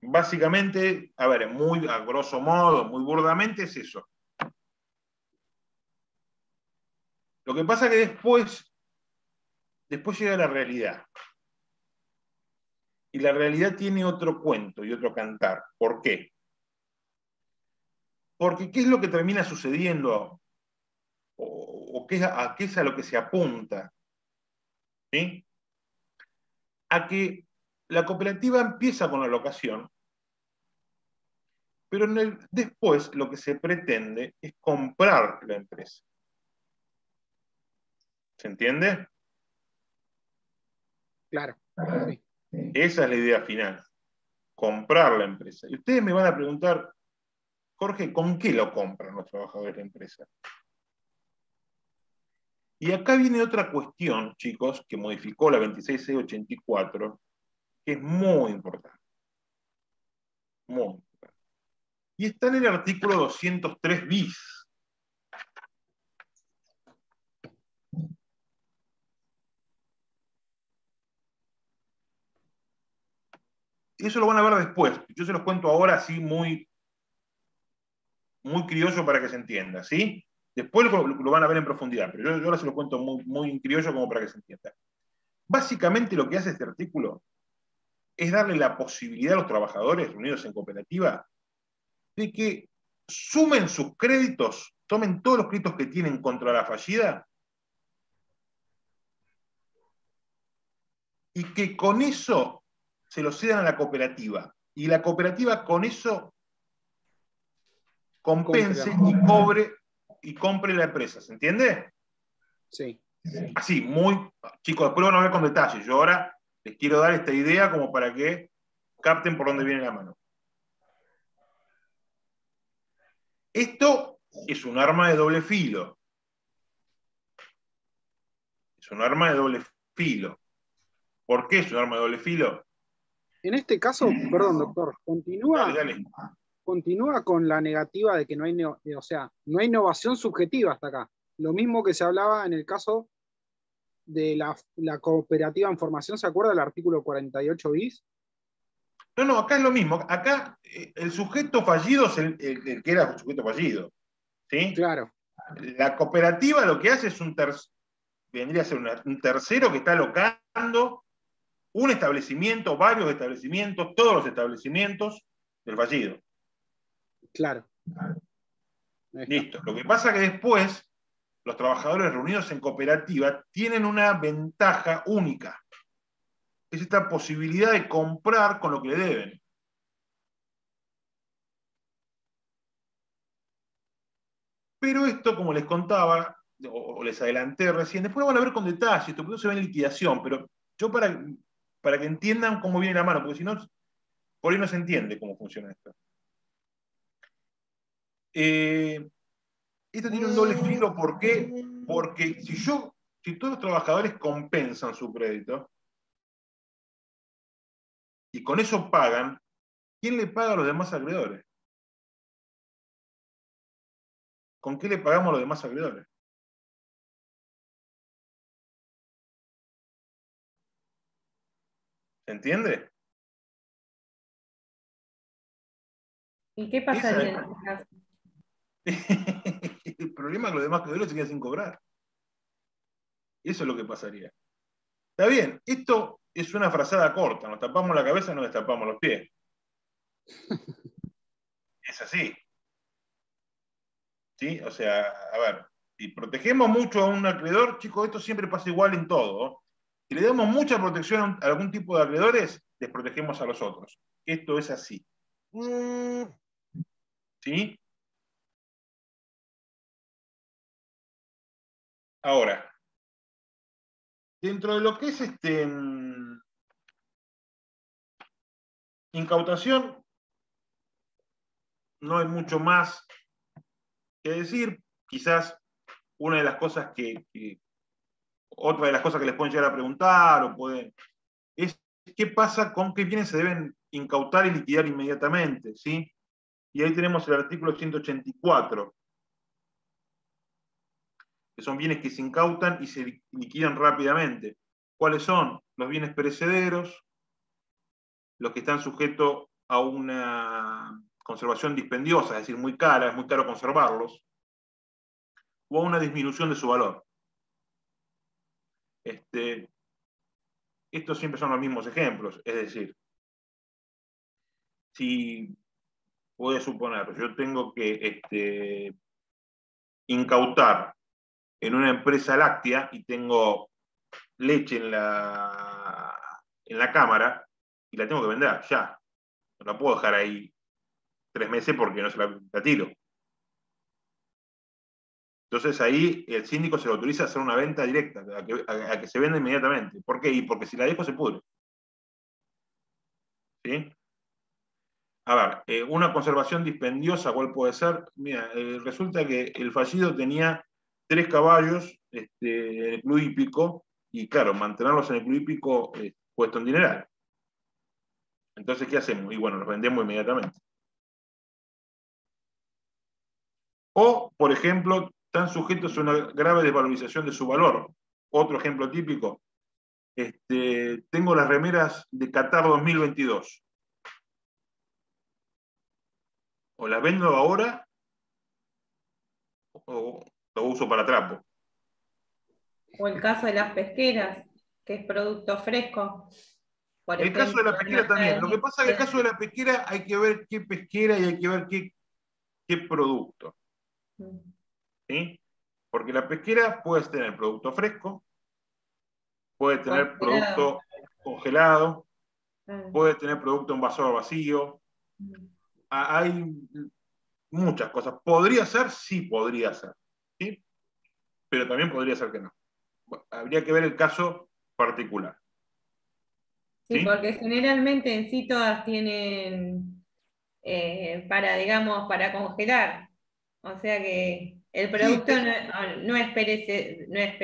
Básicamente, a ver, muy a grosso modo, muy burdamente, es eso. Lo que pasa es que después llega la realidad. Y la realidad tiene otro cuento y otro cantar. ¿Por qué? Porque ¿qué es lo que termina sucediendo? ¿O a qué es a lo que se apunta? ¿Sí? A que la cooperativa empieza con la locación, pero después lo que se pretende es comprar la empresa. ¿Se entiende? Claro, sí. Esa es la idea final, comprar la empresa. Y ustedes me van a preguntar, Jorge, ¿con qué lo compran los trabajadores de la empresa? Y acá viene otra cuestión, chicos, que modificó la 26684, que es muy importante. Muy importante. Y está en el artículo 203 bis. Y eso lo van a ver después. Yo se los cuento ahora así muy, muy criollo para que se entienda, ¿sí? Después lo van a ver en profundidad, pero yo ahora se lo cuento muy, muy en criollo como para que se entienda. Básicamente lo que hace este artículo es darle la posibilidad a los trabajadores reunidos en cooperativa de que sumen sus créditos, tomen todos los créditos que tienen contra la fallida y que con eso se lo cedan a la cooperativa. Y la cooperativa con eso compense y compre la empresa. ¿Se entiende? Sí. Así, muy, chicos, después lo van a ver con detalles. Yo ahora les quiero dar esta idea como para que capten por dónde viene la mano. Esto es un arma de doble filo. Es un arma de doble filo. ¿Por qué es un arma de doble filo? En este caso, perdón, doctor, Dale, dale. continúa con la negativa de que no hay, o sea, no hay innovación subjetiva hasta acá. Lo mismo que se hablaba en el caso de la cooperativa en formación, ¿se acuerda del artículo 48 bis? No, no, acá es lo mismo. Acá el sujeto fallido es el que era un sujeto fallido. ¿Sí? Claro, La cooperativa lo que hace es vendría a ser un tercero que está alocando un establecimiento, varios establecimientos, todos los establecimientos del fallido. claro. Listo. Lo que pasa es que después los trabajadores reunidos en cooperativa tienen una ventaja única. Es esta posibilidad de comprar con lo que le deben. Pero esto, como les contaba, o les adelanté recién, después lo van a ver con detalle, esto porque no se ve en liquidación, pero yo para que entiendan cómo viene la mano, porque si no, por ahí no se entiende cómo funciona esto. Esto tiene un doble filo, ¿por qué? Porque si todos los trabajadores compensan su crédito y con eso pagan, ¿quién le paga a los demás acreedores? ¿con qué le pagamos a los demás acreedores? ¿Se entiende? ¿Y qué Esa pasaría es- en este caso? El problema es que los demás acreedores se quedan sin cobrar. Eso es lo que pasaría. Está bien, esto es una frazada corta, nos tapamos la cabeza, nos destapamos los pies. Es así. ¿Sí? O sea, a ver, si protegemos mucho a un acreedor, chicos, esto siempre pasa igual en todo, ¿no? Si le damos mucha protección a algún tipo de acreedores, desprotegemos a los otros. Esto es así. ¿Sí? Ahora, dentro de lo que es incautación, no hay mucho más que decir. Quizás una de las cosas otra de las cosas que les pueden llegar a preguntar o pueden, es qué pasa con qué bienes se deben incautar y liquidar inmediatamente, ¿sí? Y ahí tenemos el artículo 184, que son bienes que se incautan y se liquidan rápidamente. ¿Cuáles son? Los bienes perecederos, los que están sujetos a una conservación dispendiosa, es decir, muy cara, es muy caro conservarlos, o a una disminución de su valor. Estos siempre son los mismos ejemplos, es decir, si puede suponer, yo tengo que incautar en una empresa láctea y tengo leche en la cámara y la tengo que vender ya. No la puedo dejar ahí 3 meses porque no se la tiro. Entonces ahí el síndico se le autoriza a hacer una venta directa, a que se venda inmediatamente. ¿Por qué? Y porque si la dejo se pudre. ¿Sí? A ver, una conservación dispendiosa, ¿cuál puede ser? Mira, resulta que el fallido tenía 3 caballos en el club hípico, y claro, mantenerlos en el club hípico cuesta un dineral. Entonces, ¿qué hacemos? Y bueno, los vendemos inmediatamente. O, por ejemplo, están sujetos a una grave desvalorización de su valor. Otro ejemplo típico, tengo las remeras de Qatar 2022. O las vendo ahora o lo uso para trapo. O el caso de las pesqueras, que es producto fresco, por El caso de ejemplo, la de pesquera también. Lo que mercadería. pasa es que el caso de la pesquera hay que ver qué pesquera y hay que ver qué producto. ¿Sí? Porque la pesquera puede tener producto fresco, puede tener Congelado. producto congelado, Ah. puede tener producto envasado vacío. Hay muchas cosas. ¿Podría ser? Sí, podría ser. ¿Sí? Pero también podría ser que no. Bueno, habría que ver el caso particular. Sí, ¿Sí? porque generalmente en sí todas tienen para, digamos, para congelar. O sea que el Sí, producto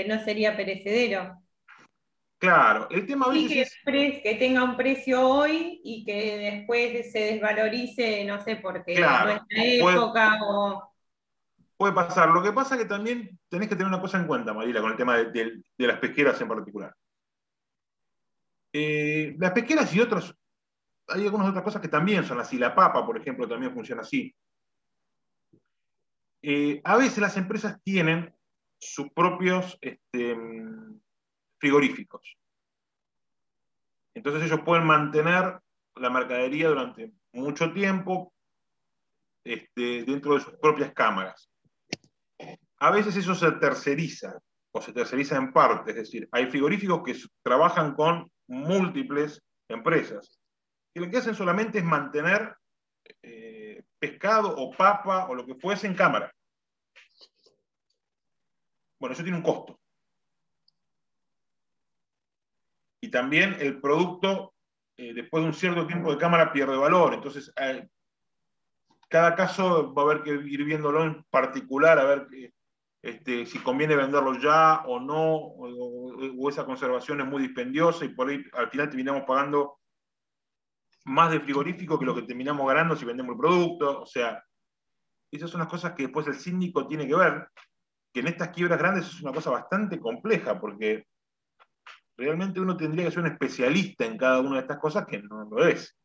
no sería perecedero. claro. El tema a Sí veces que, es, que tenga un precio hoy y que después se desvalorice, no sé, porque no es claro, la época o... puede pasar. Lo que pasa es que también tenés que tener una cosa en cuenta, Marila, con el tema de las pesqueras en particular. Las pesqueras y otras, hay algunas otras cosas que también son así. La papa, por ejemplo, también funciona así. A veces las empresas tienen sus propios frigoríficos. Entonces ellos pueden mantener la mercadería durante mucho tiempo dentro de sus propias cámaras. A veces eso se terceriza, o se terceriza en parte, es decir, hay frigoríficos que trabajan con múltiples empresas, que lo que hacen solamente es mantener pescado o papa o lo que fuese en cámara. Bueno, eso tiene un costo. Y también el producto, después de un cierto tiempo de cámara, pierde valor. Entonces, cada caso va a haber que ir viéndolo en particular, a ver si conviene venderlo ya o no, o esa conservación es muy dispendiosa y por ahí al final terminamos pagando más de frigorífico que lo que terminamos ganando si vendemos el producto. O sea, esas son las cosas que después el síndico tiene que ver, que en estas quiebras grandes es una cosa bastante compleja, porque realmente uno tendría que ser un especialista en cada una de estas cosas que no lo es.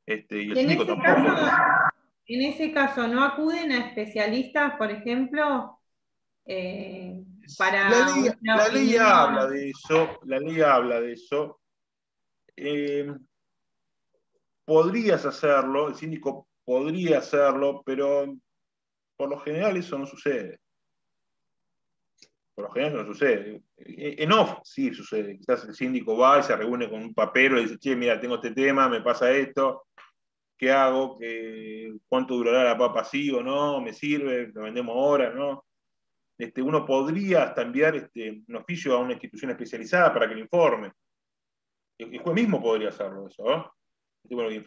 Y el Y síndico tampoco. en ese caso, ¿no acuden a especialistas, por ejemplo, para una La ley habla opinión? de eso, la ley habla de eso. Podrías hacerlo, el síndico podría hacerlo, pero por lo general eso no sucede. Por lo general eso no sucede. En off sí sucede. Quizás el síndico va y se reúne con un papero y dice, che, mira, tengo este tema, me pasa esto, ¿qué hago? ¿Cuánto durará la papa sí o no? ¿Me sirve? ¿Lo vendemos ahora? ¿No? Uno podría hasta enviar un oficio a una institución especializada para que le informe. El juez mismo podría hacerlo eso, ¿no? Bueno,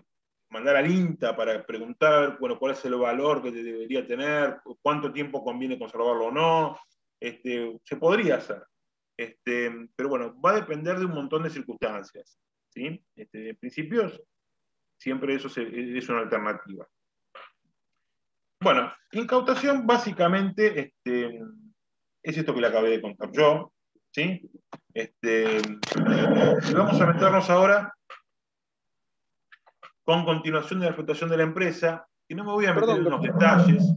mandar al INTA para preguntar, bueno, cuál es el valor que debería tener, cuánto tiempo conviene conservarlo o no. Se podría hacer. Pero bueno, va a depender de un montón de circunstancias. ¿Sí? En principio, siempre eso es una alternativa. Bueno, incautación básicamente es esto que le acabé de contar yo. ¿Sí? Vamos a meternos ahora con continuación de la explotación de la empresa, y no me voy a meter Perdón, en los doctor. detalles.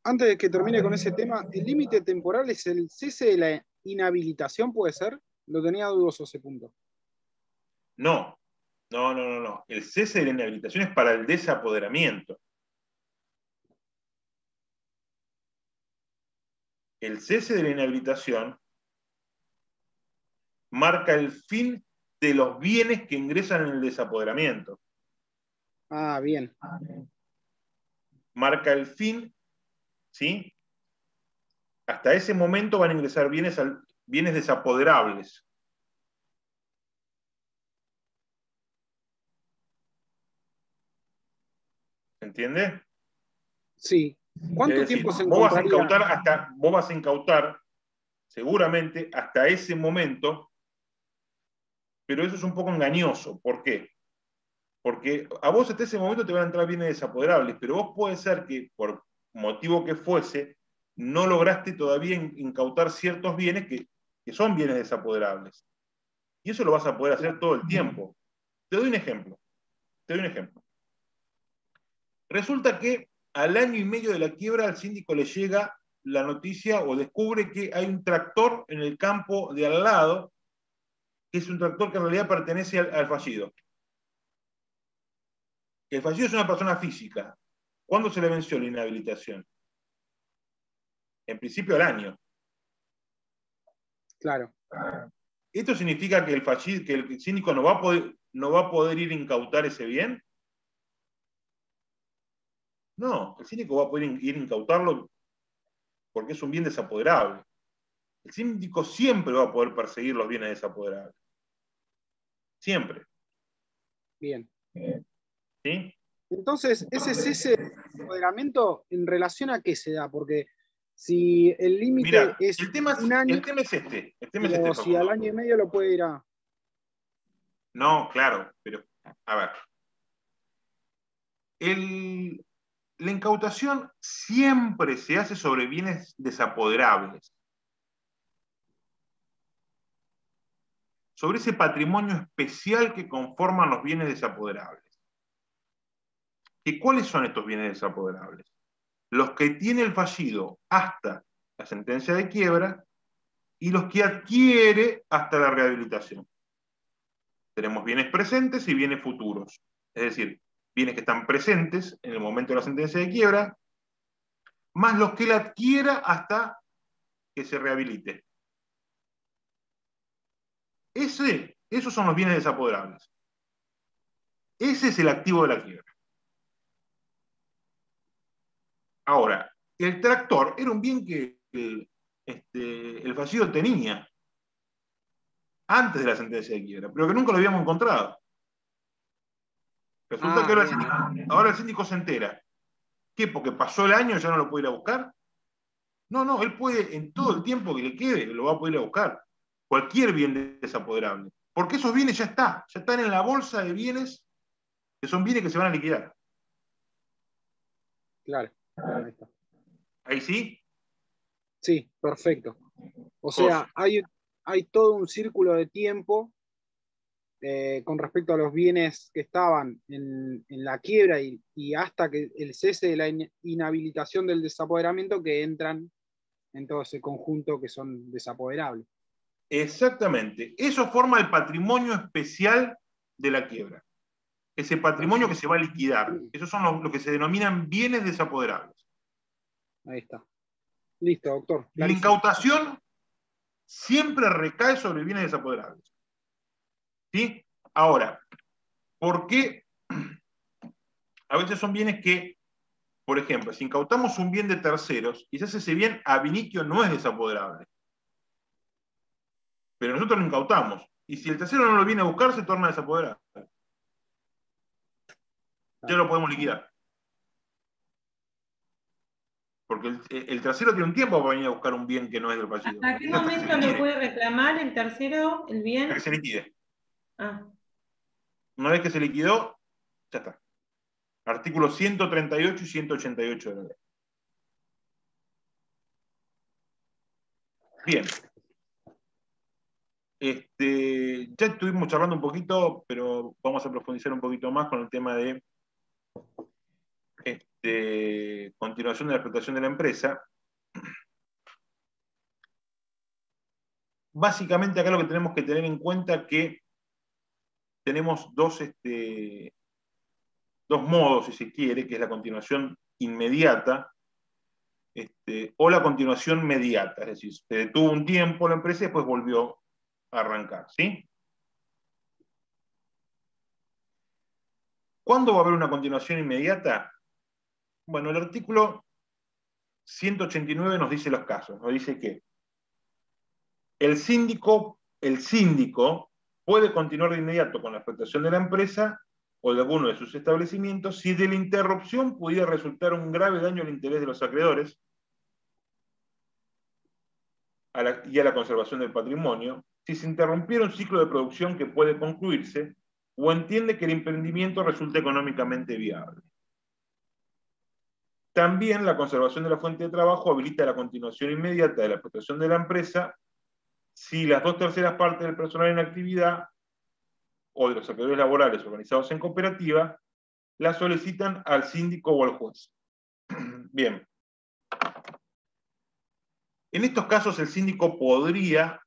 Antes de que termine con ese tema, ¿el límite temporal es el cese de la inhabilitación, puede ser? Lo tenía dudoso ese punto. No. El cese de la inhabilitación es para el desapoderamiento. El cese de la inhabilitación marca el fin de los bienes que ingresan en el desapoderamiento. Ah, bien. Marca el fin, ¿sí? Hasta ese momento van a ingresar bienes desapoderables. ¿Se entiende? Sí. Es ¿Cuánto decir, tiempo se encontraría? vos vas a incautar seguramente hasta ese momento, pero eso es un poco engañoso. ¿Por qué? Porque a vos hasta ese momento te van a entrar bienes desapoderables, pero vos puede ser que por motivo que fuese, no lograste todavía incautar ciertos bienes que son bienes desapoderables. Y eso lo vas a poder hacer todo el tiempo. Te doy un ejemplo. Resulta que al año y medio de la quiebra al síndico le llega la noticia o descubre que hay un tractor en el campo de al lado, que es un tractor que en realidad pertenece al fallido. El fallido es una persona física. ¿Cuándo se le venció la inhabilitación? En principio al año. Claro. ¿Esto significa que el síndico no va a poder ir a incautar ese bien? No, el síndico va a poder ir a incautarlo porque es un bien desapoderable. El síndico siempre va a poder perseguir los bienes desapoderables. Siempre. Bien. ¿Sí? Entonces, ese cese de empoderamiento, ¿en relación a qué se da? Porque si el límite Mira, es un el año, tema es este. El tema es pero este, si al Facundo. año y medio lo puede ir a... No, claro, pero, a ver. La incautación siempre se hace sobre bienes desapoderables. Sobre ese patrimonio especial que conforman los bienes desapoderables. ¿Y cuáles son estos bienes desapoderables? Los que tiene el fallido hasta la sentencia de quiebra y los que adquiere hasta la rehabilitación. Tenemos bienes presentes y bienes futuros. Es decir, bienes que están presentes en el momento de la sentencia de quiebra, más los que él adquiera hasta que se rehabilite. Esos son los bienes desapoderables. Ese es el activo de la quiebra. Ahora, el tractor era un bien que el fallido tenía antes de la sentencia de quiebra, pero que nunca lo habíamos encontrado. Resulta que Ah, bien. ahora el síndico se entera. ¿Qué? ¿Porque pasó el año y ya no lo puede ir a buscar? No, él puede, en todo el tiempo que le quede, lo va a poder ir a buscar. Cualquier bien desapoderable. Porque esos bienes ya están en la bolsa de bienes, que son bienes que se van a liquidar. Claro. Ahí está. ¿Ahí sí? Sí, perfecto. O sea, hay todo un círculo de tiempo con respecto a los bienes que estaban en la quiebra y hasta que el cese de la inhabilitación del desapoderamiento que entran en todo ese conjunto que son desapoderables. Exactamente. Eso forma el patrimonio especial de la quiebra. Ese patrimonio que se va a liquidar. Esos son lo que se denominan bienes desapoderables. Ahí está. Listo, doctor. La Clarísimo. incautación siempre recae sobre bienes desapoderables. ¿Sí? Ahora, ¿por qué? A veces son bienes que, por ejemplo, si incautamos un bien de terceros, quizás ese bien ab initio no es desapoderable. Pero nosotros lo incautamos. Y si el tercero no lo viene a buscar, se torna desapoderable. Ya lo podemos liquidar. Porque el tercero tiene un tiempo para venir a buscar un bien que no es del fallido. ¿Hasta qué momento lo puede reclamar el tercero, el bien? Hasta que se liquide. Ah. Una vez que se liquidó, ya está. Artículos 138 y 188 de la ley. Bien. Ya estuvimos charlando un poquito, pero vamos a profundizar un poquito más con el tema de continuación de la explotación de la empresa. Básicamente acá lo que tenemos que tener en cuenta es que tenemos dos modos, si se quiere, que es la continuación inmediata o la continuación mediata, es decir, se detuvo un tiempo la empresa y después volvió a arrancar, ¿sí? ¿Cuándo va a haber una continuación inmediata? Bueno, el artículo 189 nos dice los casos, nos dice que el síndico puede continuar de inmediato con la explotación de la empresa o de alguno de sus establecimientos si de la interrupción pudiera resultar un grave daño al interés de los acreedores y a la conservación del patrimonio, si se interrumpiera un ciclo de producción que puede concluirse o entiende que el emprendimiento resulta económicamente viable. También la conservación de la fuente de trabajo habilita la continuación inmediata de la explotación de la empresa si las 2/3 partes del personal en actividad o de los acreedores laborales organizados en cooperativa la solicitan al síndico o al juez. Bien. En estos casos el síndico podría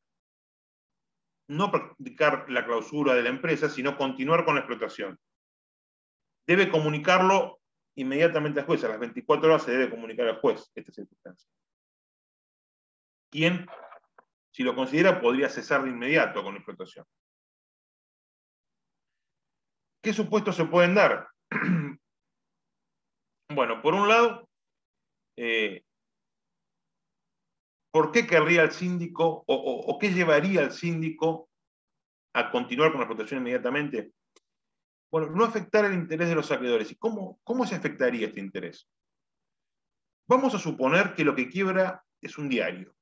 no practicar la clausura de la empresa, sino continuar con la explotación. Debe comunicarlo inmediatamente al juez, a las 24 horas se debe comunicar al juez esta circunstancia. Quien, si lo considera, podría cesar de inmediato con la explotación. ¿Qué supuestos se pueden dar? Bueno, por un lado, ¿por qué querría el síndico o qué llevaría al síndico a continuar con la explotación inmediatamente? Bueno, no afectar el interés de los acreedores. ¿Y cómo se afectaría este interés? Vamos a suponer que lo que quiebra es un diario.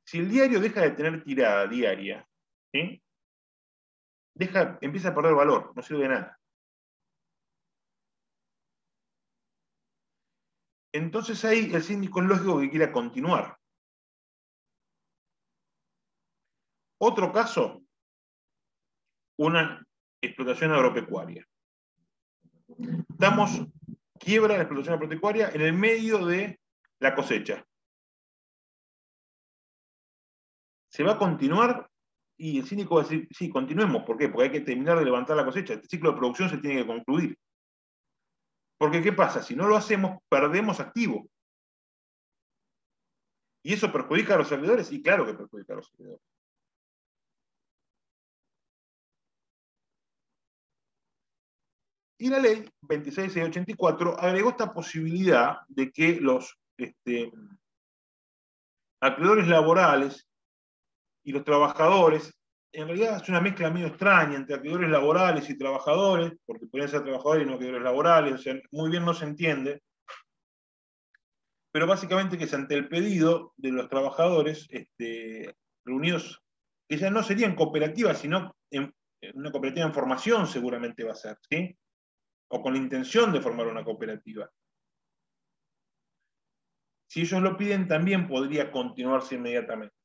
Si el diario deja de tener tirada diaria, ¿sí? Empieza a perder valor, no sirve de nada. Entonces ahí el síndico es lógico que quiera continuar. Otro caso, una explotación agropecuaria. Quiebra la explotación agropecuaria en el medio de la cosecha. ¿Se va a continuar? Y el síndico va a decir, sí, continuemos. ¿Por qué? Porque hay que terminar de levantar la cosecha. Este ciclo de producción se tiene que concluir. Porque, ¿qué pasa? Si no lo hacemos, perdemos activo. ¿Y eso perjudica a los servidores? Sí, claro que perjudica a los servidores. Y la ley 26.684 agregó esta posibilidad de que los acreedores laborales y los trabajadores, en realidad es una mezcla medio extraña entre acreedores laborales y trabajadores, porque podrían ser trabajadores y no acreedores laborales, o sea, muy bien no se entiende, pero básicamente que es ante el pedido de los trabajadores reunidos, que ya no serían cooperativas, sino en una cooperativa en formación seguramente va a ser, ¿sí? o con la intención de formar una cooperativa. Si ellos lo piden, también podría continuarse inmediatamente.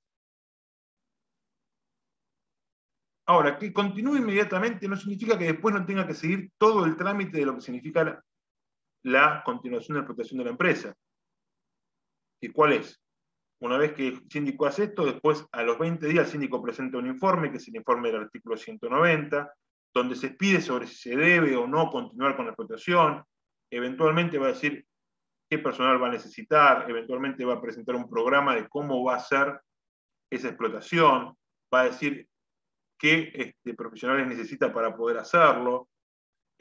Ahora, que continúe inmediatamente no significa que después no tenga que seguir todo el trámite de lo que significa la continuación de la explotación de la empresa. ¿Y cuál es? Una vez que el síndico hace esto, después a los 20 días el síndico presenta un informe, que es el informe del artículo 190, donde se pide sobre si se debe o no continuar con la explotación. Eventualmente va a decir qué personal va a necesitar, eventualmente va a presentar un programa de cómo va a ser esa explotación, va a decir qué profesionales necesita para poder hacerlo,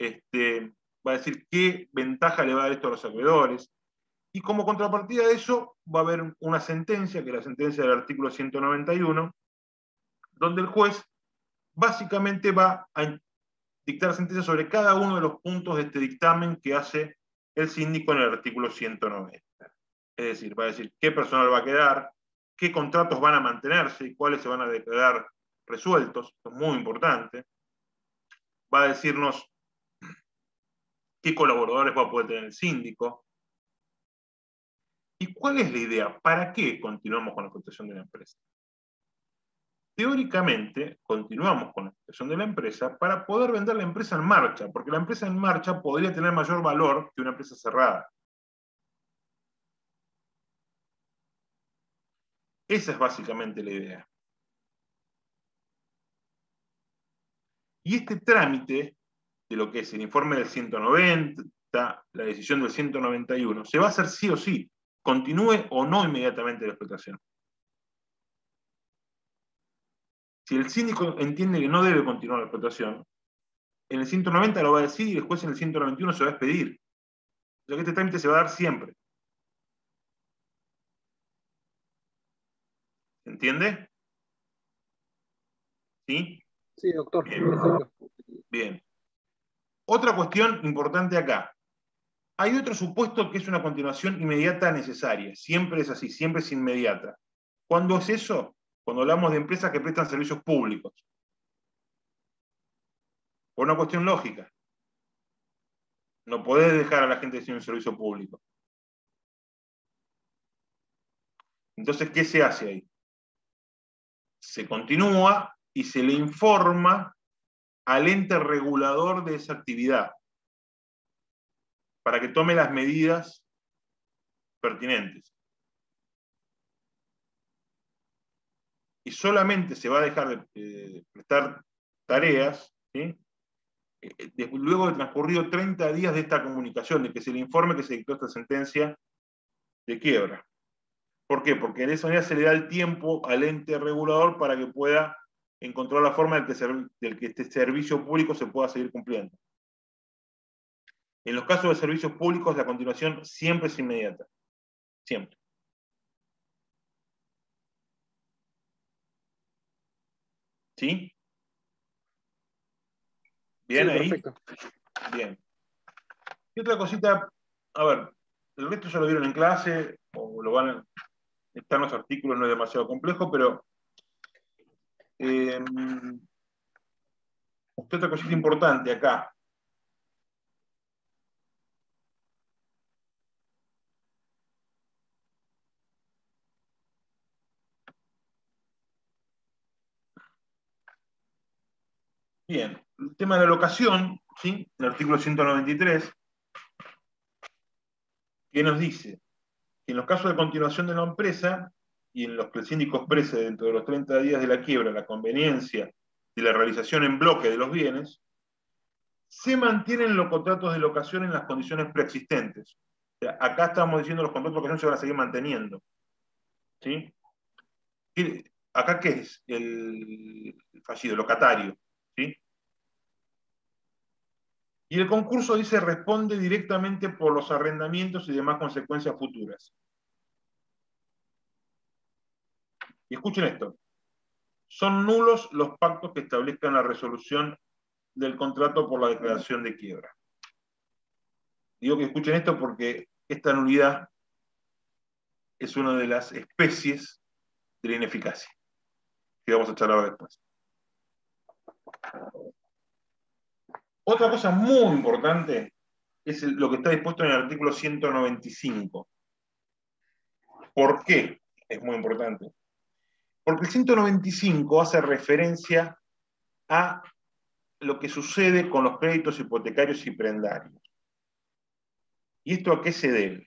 va a decir qué ventaja le va a dar esto a los acreedores, y como contrapartida de eso va a haber una sentencia, que es la sentencia del artículo 191, donde el juez básicamente va a dictar sentencia sobre cada uno de los puntos de este dictamen que hace el síndico en el artículo 190. Es decir, va a decir qué personal va a quedar, qué contratos van a mantenerse y cuáles se van a declarar resueltos, esto es muy importante. Va a decirnos qué colaboradores va a poder tener el síndico. ¿Y cuál es la idea? ¿Para qué continuamos con la explotación de la empresa? Teóricamente, continuamos con la explotación de la empresa para poder vender la empresa en marcha, porque la empresa en marcha podría tener mayor valor que una empresa cerrada. Esa es básicamente la idea. Y este trámite de lo que es el informe del 190, la decisión del 191, se va a hacer sí o sí, continúe o no inmediatamente la explotación. Si el síndico entiende que no debe continuar la explotación, en el 190 lo va a decir y después en el 191 se va a expedir. O sea que este trámite se va a dar siempre. ¿Se entiende? ¿Sí? Sí, doctor. Bien. Perfecto. Bien. Otra cuestión importante acá. Hay otro supuesto que es una continuación inmediata necesaria. Siempre es así, siempre es inmediata. ¿Cuándo es eso? Cuando hablamos de empresas que prestan servicios públicos. Por una cuestión lógica. No podés dejar a la gente sin un servicio público. Entonces, ¿qué se hace ahí? Se continúa y se le informa al ente regulador de esa actividad para que tome las medidas pertinentes. Y solamente se va a dejar de prestar tareas, ¿sí? Luego de transcurrido 30 días de esta comunicación, de que se le informe que se dictó esta sentencia de quiebra. ¿Por qué? Porque de esa manera se le da el tiempo al ente regulador para que pueda encontrar la forma del que este servicio público se pueda seguir cumpliendo. En los casos de servicios públicos, la continuación siempre es inmediata. Siempre. ¿Sí? ¿Bien Sí, ahí? perfecto. Bien. Y otra cosita, a ver, el resto ya lo vieron en clase, o lo van a... Están en los artículos, no es demasiado complejo, pero otra cosita importante acá. Bien, el tema de la locación, ¿sí? El artículo 193, que nos dice que en los casos de continuación de la empresa y en los que el síndico exprese dentro de los 30 días de la quiebra la conveniencia de la realización en bloque de los bienes, se mantienen los contratos de locación en las condiciones preexistentes. O sea, acá estamos diciendo que los contratos de locación se van a seguir manteniendo. ¿Sí? ¿Acá qué es el fallido, el locatario? ¿Sí? Y el concurso dice responde directamente por los arrendamientos y demás consecuencias futuras. Y escuchen esto. Son nulos los pactos que establezcan la resolución del contrato por la declaración de quiebra. Digo que escuchen esto porque esta nulidad es una de las especies de la ineficacia, que vamos a charlar después. Otra cosa muy importante es lo que está dispuesto en el artículo 195. ¿Por qué? Es muy importante. Porque el 195 hace referencia a lo que sucede con los créditos hipotecarios y prendarios. ¿Y esto a qué se debe?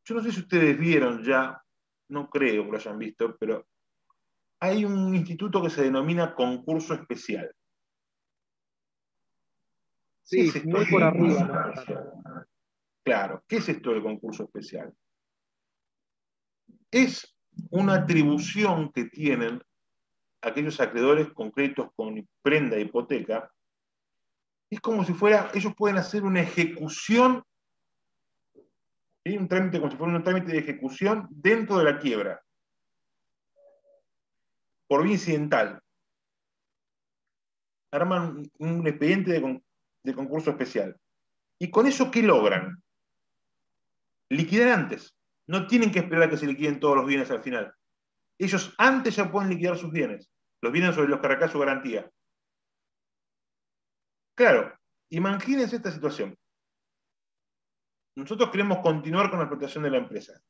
Yo no sé si ustedes vieron ya, no creo que lo hayan visto, pero hay un instituto que se denomina concurso especial. Sí, ¿Qué es muy esto? por arriba, ¿no? Claro, ¿qué es esto del concurso especial? Es una atribución que tienen aquellos acreedores con créditos con prenda e hipoteca. Es como si fuera, ellos pueden hacer una ejecución, ¿sí? Un trámite como si fuera un trámite de ejecución dentro de la quiebra, por vía incidental. Arman un expediente de concurso especial. ¿Y con eso qué logran? Liquidar antes. No tienen que esperar a que se liquiden todos los bienes al final. Ellos antes ya pueden liquidar sus bienes, los bienes sobre los que recae su garantía. Claro, imagínense esta situación. Nosotros queremos continuar con la explotación de la empresa.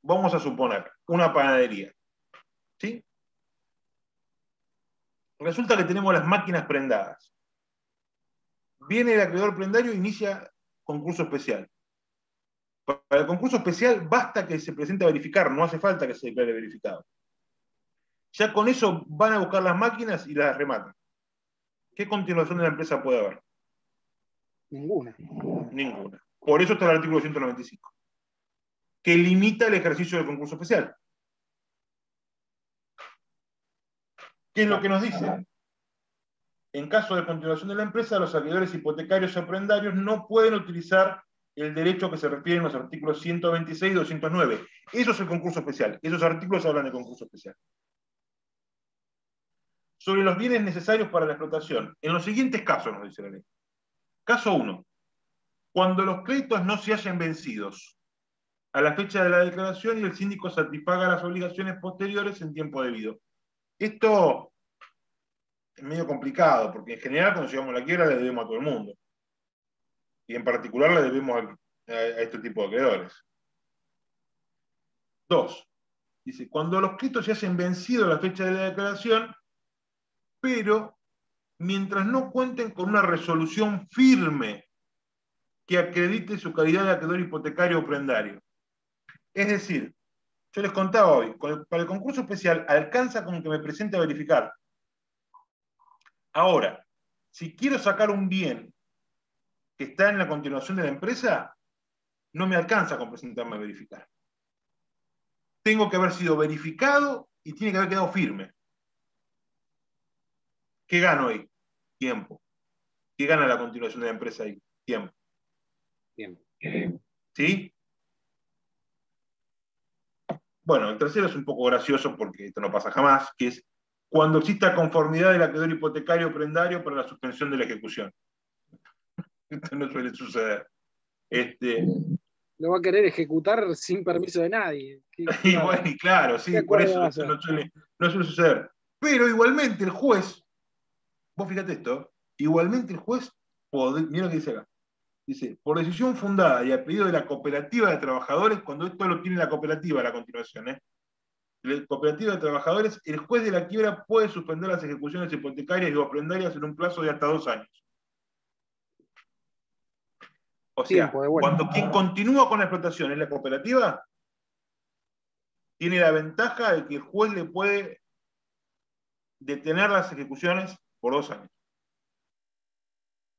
Vamos a suponer una panadería. ¿Sí? Resulta que tenemos las máquinas prendadas. Viene el acreedor prendario e inicia concurso especial. Para el concurso especial basta que se presente a verificar, no hace falta que se declare verificado. Ya con eso van a buscar las máquinas y las rematan. ¿Qué continuación de la empresa puede haber? Ninguna. Ninguna. Por eso está el artículo 195, que limita el ejercicio del concurso especial. ¿Qué es lo que nos dice? En caso de continuación de la empresa, los acreedores hipotecarios o prendarios no pueden utilizar el derecho que se refiere en los artículos 126 y 209. Eso es el concurso especial. Esos artículos hablan de concurso especial. Sobre los bienes necesarios para la explotación. En los siguientes casos, nos dice la ley. Caso 1. Cuando los créditos no se hayan vencidos a la fecha de la declaración y el síndico satisfaga las obligaciones posteriores en tiempo debido. Esto es medio complicado, porque en general cuando llegamos a la quiebra le debemos a todo el mundo. Y en particular le debemos a este tipo de acreedores. 2. Dice, cuando los créditos se hayan vencido a la fecha de la declaración, pero mientras no cuenten con una resolución firme que acredite su calidad de acreedor hipotecario o prendario. Es decir, yo les contaba hoy, para el concurso especial alcanza con que me presente a verificar. Ahora, si quiero sacar un bien que está en la continuación de la empresa, no me alcanza con presentarme a verificar. Tengo que haber sido verificado y tiene que haber quedado firme. ¿Qué gano ahí? Tiempo. ¿Qué gana la continuación de la empresa ahí? Tiempo. Bien. ¿Sí? Bueno, el tercero es un poco gracioso porque esto no pasa jamás, que es cuando exista conformidad del acreedor hipotecario o prendario para la suspensión de la ejecución. Esto no suele suceder. Lo va a querer ejecutar sin permiso de nadie. Y bueno, y claro, sí, por acuerdo va eso a esto ser? no suele suceder. Pero igualmente el juez, vos fíjate esto, igualmente el juez, mira lo que dice acá, dice, por decisión fundada y a pedido de la cooperativa de trabajadores, cuando esto lo tiene la cooperativa a la continuación, la cooperativa de trabajadores, el juez de la quiebra puede suspender las ejecuciones hipotecarias y o prendarias en un plazo de hasta 2 años. O sea, Tiempo de vuelta. cuando quien continúa con la explotación es la cooperativa, tiene la ventaja de que el juez le puede detener las ejecuciones por 2 años.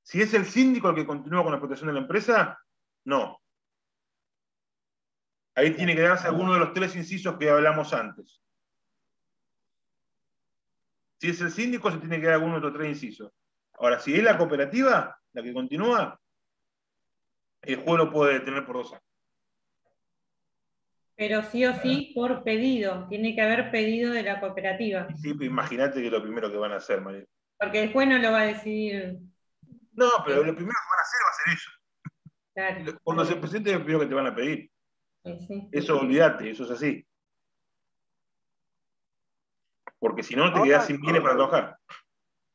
Si es el síndico el que continúa con la explotación de la empresa, no. Ahí tiene que darse alguno de los 3 incisos que hablamos antes. Si es el síndico, se tiene que dar alguno de los 3 incisos. Ahora, si es la cooperativa la que continúa, el juez lo puede detener por 2 años. Pero sí o sí por pedido, tiene que haber pedido de la cooperativa. Sí, pues imagínate que es lo primero que van a hacer, María. Porque después no lo va a decidir. No, pero lo primero que van a hacer va a ser eso. Claro. Cuando se presente es lo primero que te van a pedir. Sí. Eso olvídate, eso es así. Porque si no, te Ahora, quedás sin bienes para trabajar.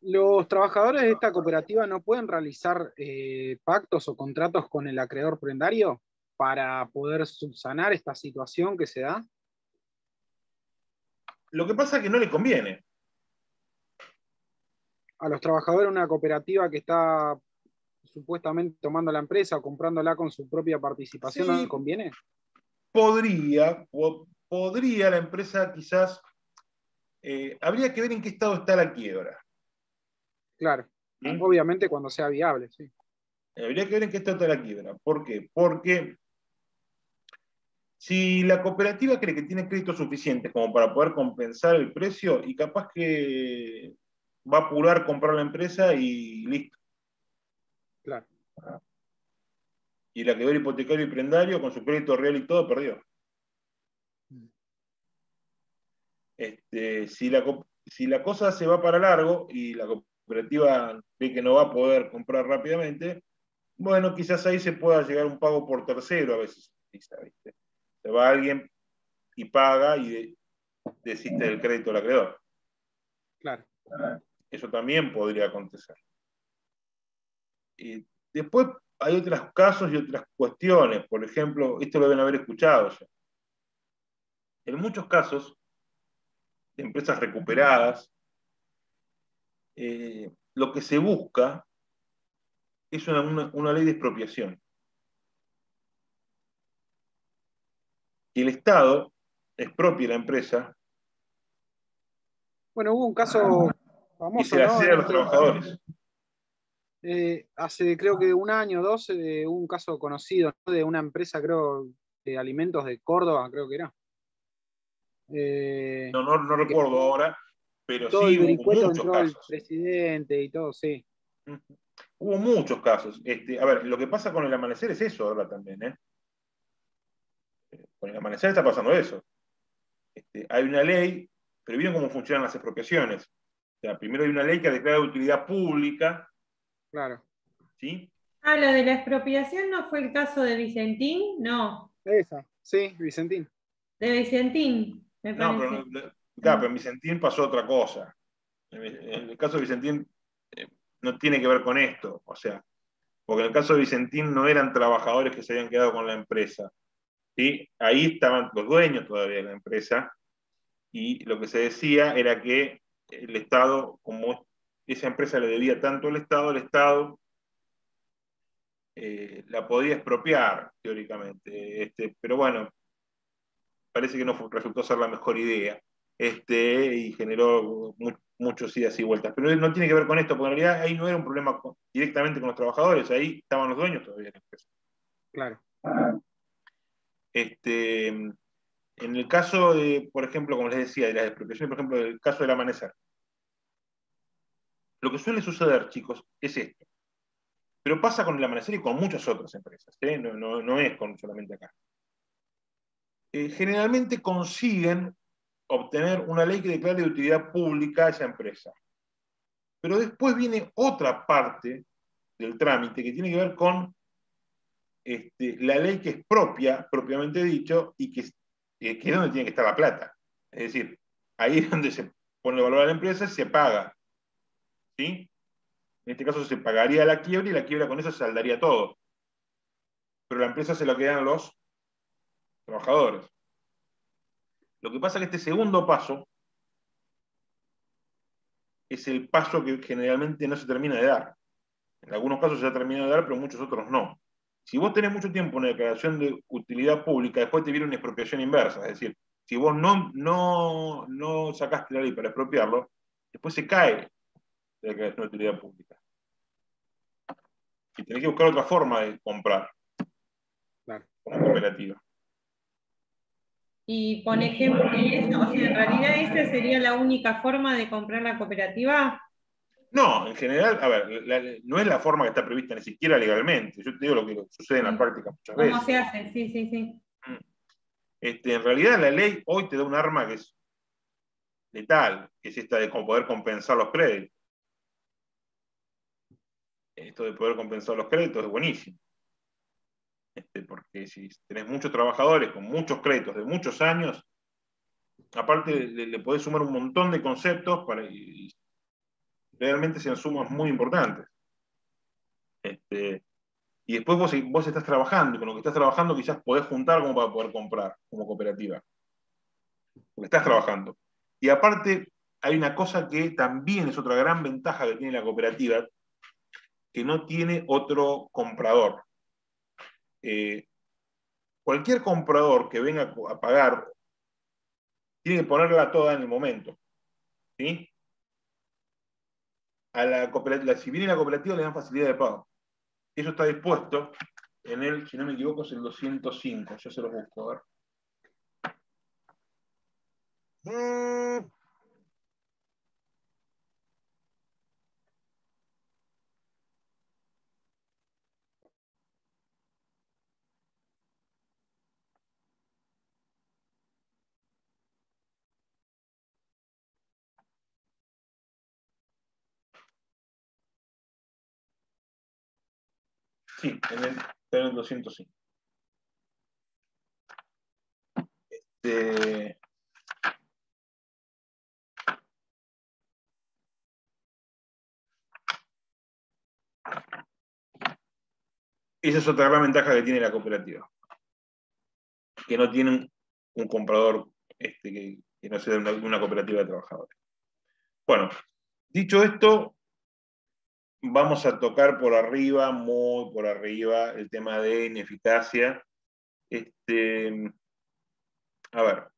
Los trabajadores de esta cooperativa no pueden realizar pactos o contratos con el acreedor prendario para poder subsanar esta situación que se da. Lo que pasa es que no le conviene. A los trabajadores de una cooperativa que está supuestamente tomando la empresa o comprándola con su propia participación, ¿no Sí, le conviene? podría la empresa quizás, habría que ver en qué estado está la quiebra. Claro, ¿Sí? obviamente cuando sea viable, sí. Habría que ver en qué estado está la quiebra. ¿Por qué? Porque si la cooperativa cree que tiene créditos suficientes como para poder compensar el precio, y capaz que va a apurar comprar la empresa y listo. Claro. Y el acreedor hipotecario y prendario, con su crédito real y todo, perdió. Si la cosa se va para largo y la cooperativa ve que no va a poder comprar rápidamente, bueno, quizás ahí se pueda llegar a un pago por tercero a veces. ¿Viste? Se va alguien y paga y desiste del crédito al acreedor. Claro. Eso también podría acontecer. Y después hay otros casos y otras cuestiones. Por ejemplo, esto lo deben haber escuchado ya. En muchos casos de empresas recuperadas, lo que se busca es una ley de expropiación. Y el Estado expropie la empresa Bueno, hubo un caso y se famoso, la ¿no? cede a los trabajadores. Hace creo que un año o dos hubo un caso conocido, ¿no? De una empresa, creo, de alimentos de Córdoba, creo que era. Eh, No que recuerdo ahora, pero todo el sí hubo vericueto muchos entró al casos. presidente y todo, sí. Hubo muchos casos. A ver, lo que pasa con el amanecer es eso ahora también, ¿eh? Con el amanecer está pasando eso. Hay una ley, pero ¿vieron cómo funcionan las expropiaciones? O sea, primero hay una ley que declara de utilidad pública, Claro. ¿sí? Ah, lo de la expropiación no fue el caso de Vicentín, no, Esa, sí, Vicentín. de Vicentín, me No, parece. pero en Vicentín pasó otra cosa. En el caso de Vicentín no tiene que ver con esto. O sea, porque en el caso de Vicentín no eran trabajadores que se habían quedado con la empresa. ¿Sí? Ahí estaban los dueños todavía de la empresa y lo que se decía era que el Estado, como esa empresa le debía tanto al Estado, el Estado la podía expropiar teóricamente. Pero bueno, parece que no resultó ser la mejor idea. Y generó muchos idas y vueltas. Pero no tiene que ver con esto, porque en realidad ahí no era un problema directamente con los trabajadores, ahí estaban los dueños todavía de la empresa. Claro. En el caso de, por ejemplo, como les decía, de las expropiaciones, por ejemplo, del caso del amanecer, lo que suele suceder, chicos, es esto. Pero pasa con el amanecer y con muchas otras empresas, ¿eh? No es con solamente acá. Generalmente consiguen obtener una ley que declare de utilidad pública a esa empresa. Pero después viene otra parte del trámite que tiene que ver con la ley que es propia, propiamente dicho, y que es donde tiene que estar la plata. Es decir, ahí es donde se pone el valor a la empresa y se paga. ¿Sí? En este caso se pagaría la quiebra y la quiebra con eso se saldaría todo. Pero la empresa se la quedan los trabajadores. Lo que pasa es que este segundo paso es el paso que generalmente no se termina de dar. En algunos casos se ha terminado de dar, pero en muchos otros no. Si vos tenés mucho tiempo en una declaración de utilidad pública, después te viene una expropiación inversa. Es decir, si vos no sacaste la ley para expropiarlo, después se cae la declaración de utilidad pública. Y tenés que buscar otra forma de comprar, Claro. como cooperativa. Y por ejemplo, y eso, o sea, en realidad esa sería la única forma de comprar la cooperativa. No, en general, a ver, no es la forma que está prevista ni siquiera legalmente. Yo te digo lo que sucede en la Sí. práctica muchas ¿Cómo veces. se hace? Sí, sí, sí. En realidad la ley hoy te da un arma que es letal, que es esta de poder compensar los créditos. Esto de poder compensar los créditos es buenísimo. Porque si tenés muchos trabajadores con muchos créditos de muchos años, aparte le podés sumar un montón de conceptos realmente sean sumas muy importantes. Y después vos estás trabajando, y con lo que estás trabajando quizás podés juntar como para poder comprar como cooperativa. Porque estás trabajando. Y aparte, hay una cosa que también es otra gran ventaja que tiene la cooperativa, que no tiene otro comprador. Cualquier comprador que venga a pagar tiene que ponerla toda en el momento. ¿Sí? A la cooperativa, si viene la cooperativa le dan facilidad de pago. Eso está dispuesto en el, si no me equivoco, es el 205. Yo se los busco, a ver. Sí, está en el 205. Esa es otra gran ventaja que tiene la cooperativa. Que no tiene un comprador que no sea de una cooperativa de trabajadores. Bueno, dicho esto, vamos a tocar por arriba, muy por arriba, el tema de ineficacia. A ver,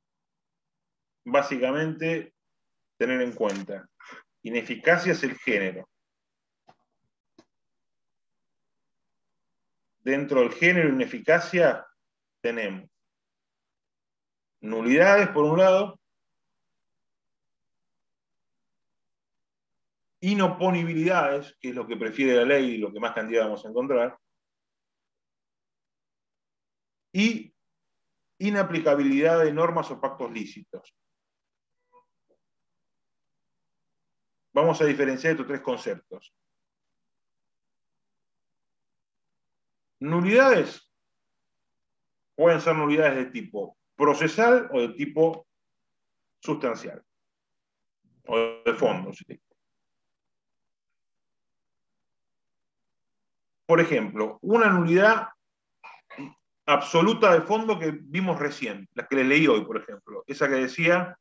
básicamente, tener en cuenta, ineficacia es el género. Dentro del género ineficacia tenemos nulidades por un lado, inoponibilidades, que es lo que prefiere la ley y lo que más cantidad vamos a encontrar, y inaplicabilidad de normas o pactos lícitos. Vamos a diferenciar estos tres conceptos. Nulidades pueden ser nulidades de tipo procesal o de tipo sustancial, o de fondo. ¿Sí? Por ejemplo, una nulidad absoluta de fondo que vimos recién, la que les leí hoy, por ejemplo, esa que decía,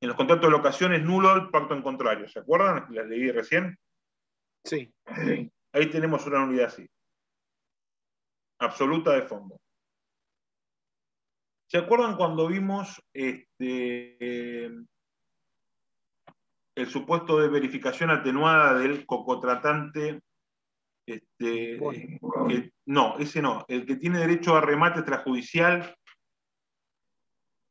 en los contratos de locación es nulo el pacto en contrario, ¿se acuerdan? La leí recién. Sí. Ahí tenemos una nulidad así, absoluta de fondo. ¿Se acuerdan cuando vimos el supuesto de verificación atenuada del cocotratante? No, ese no. El que tiene derecho a remate extrajudicial,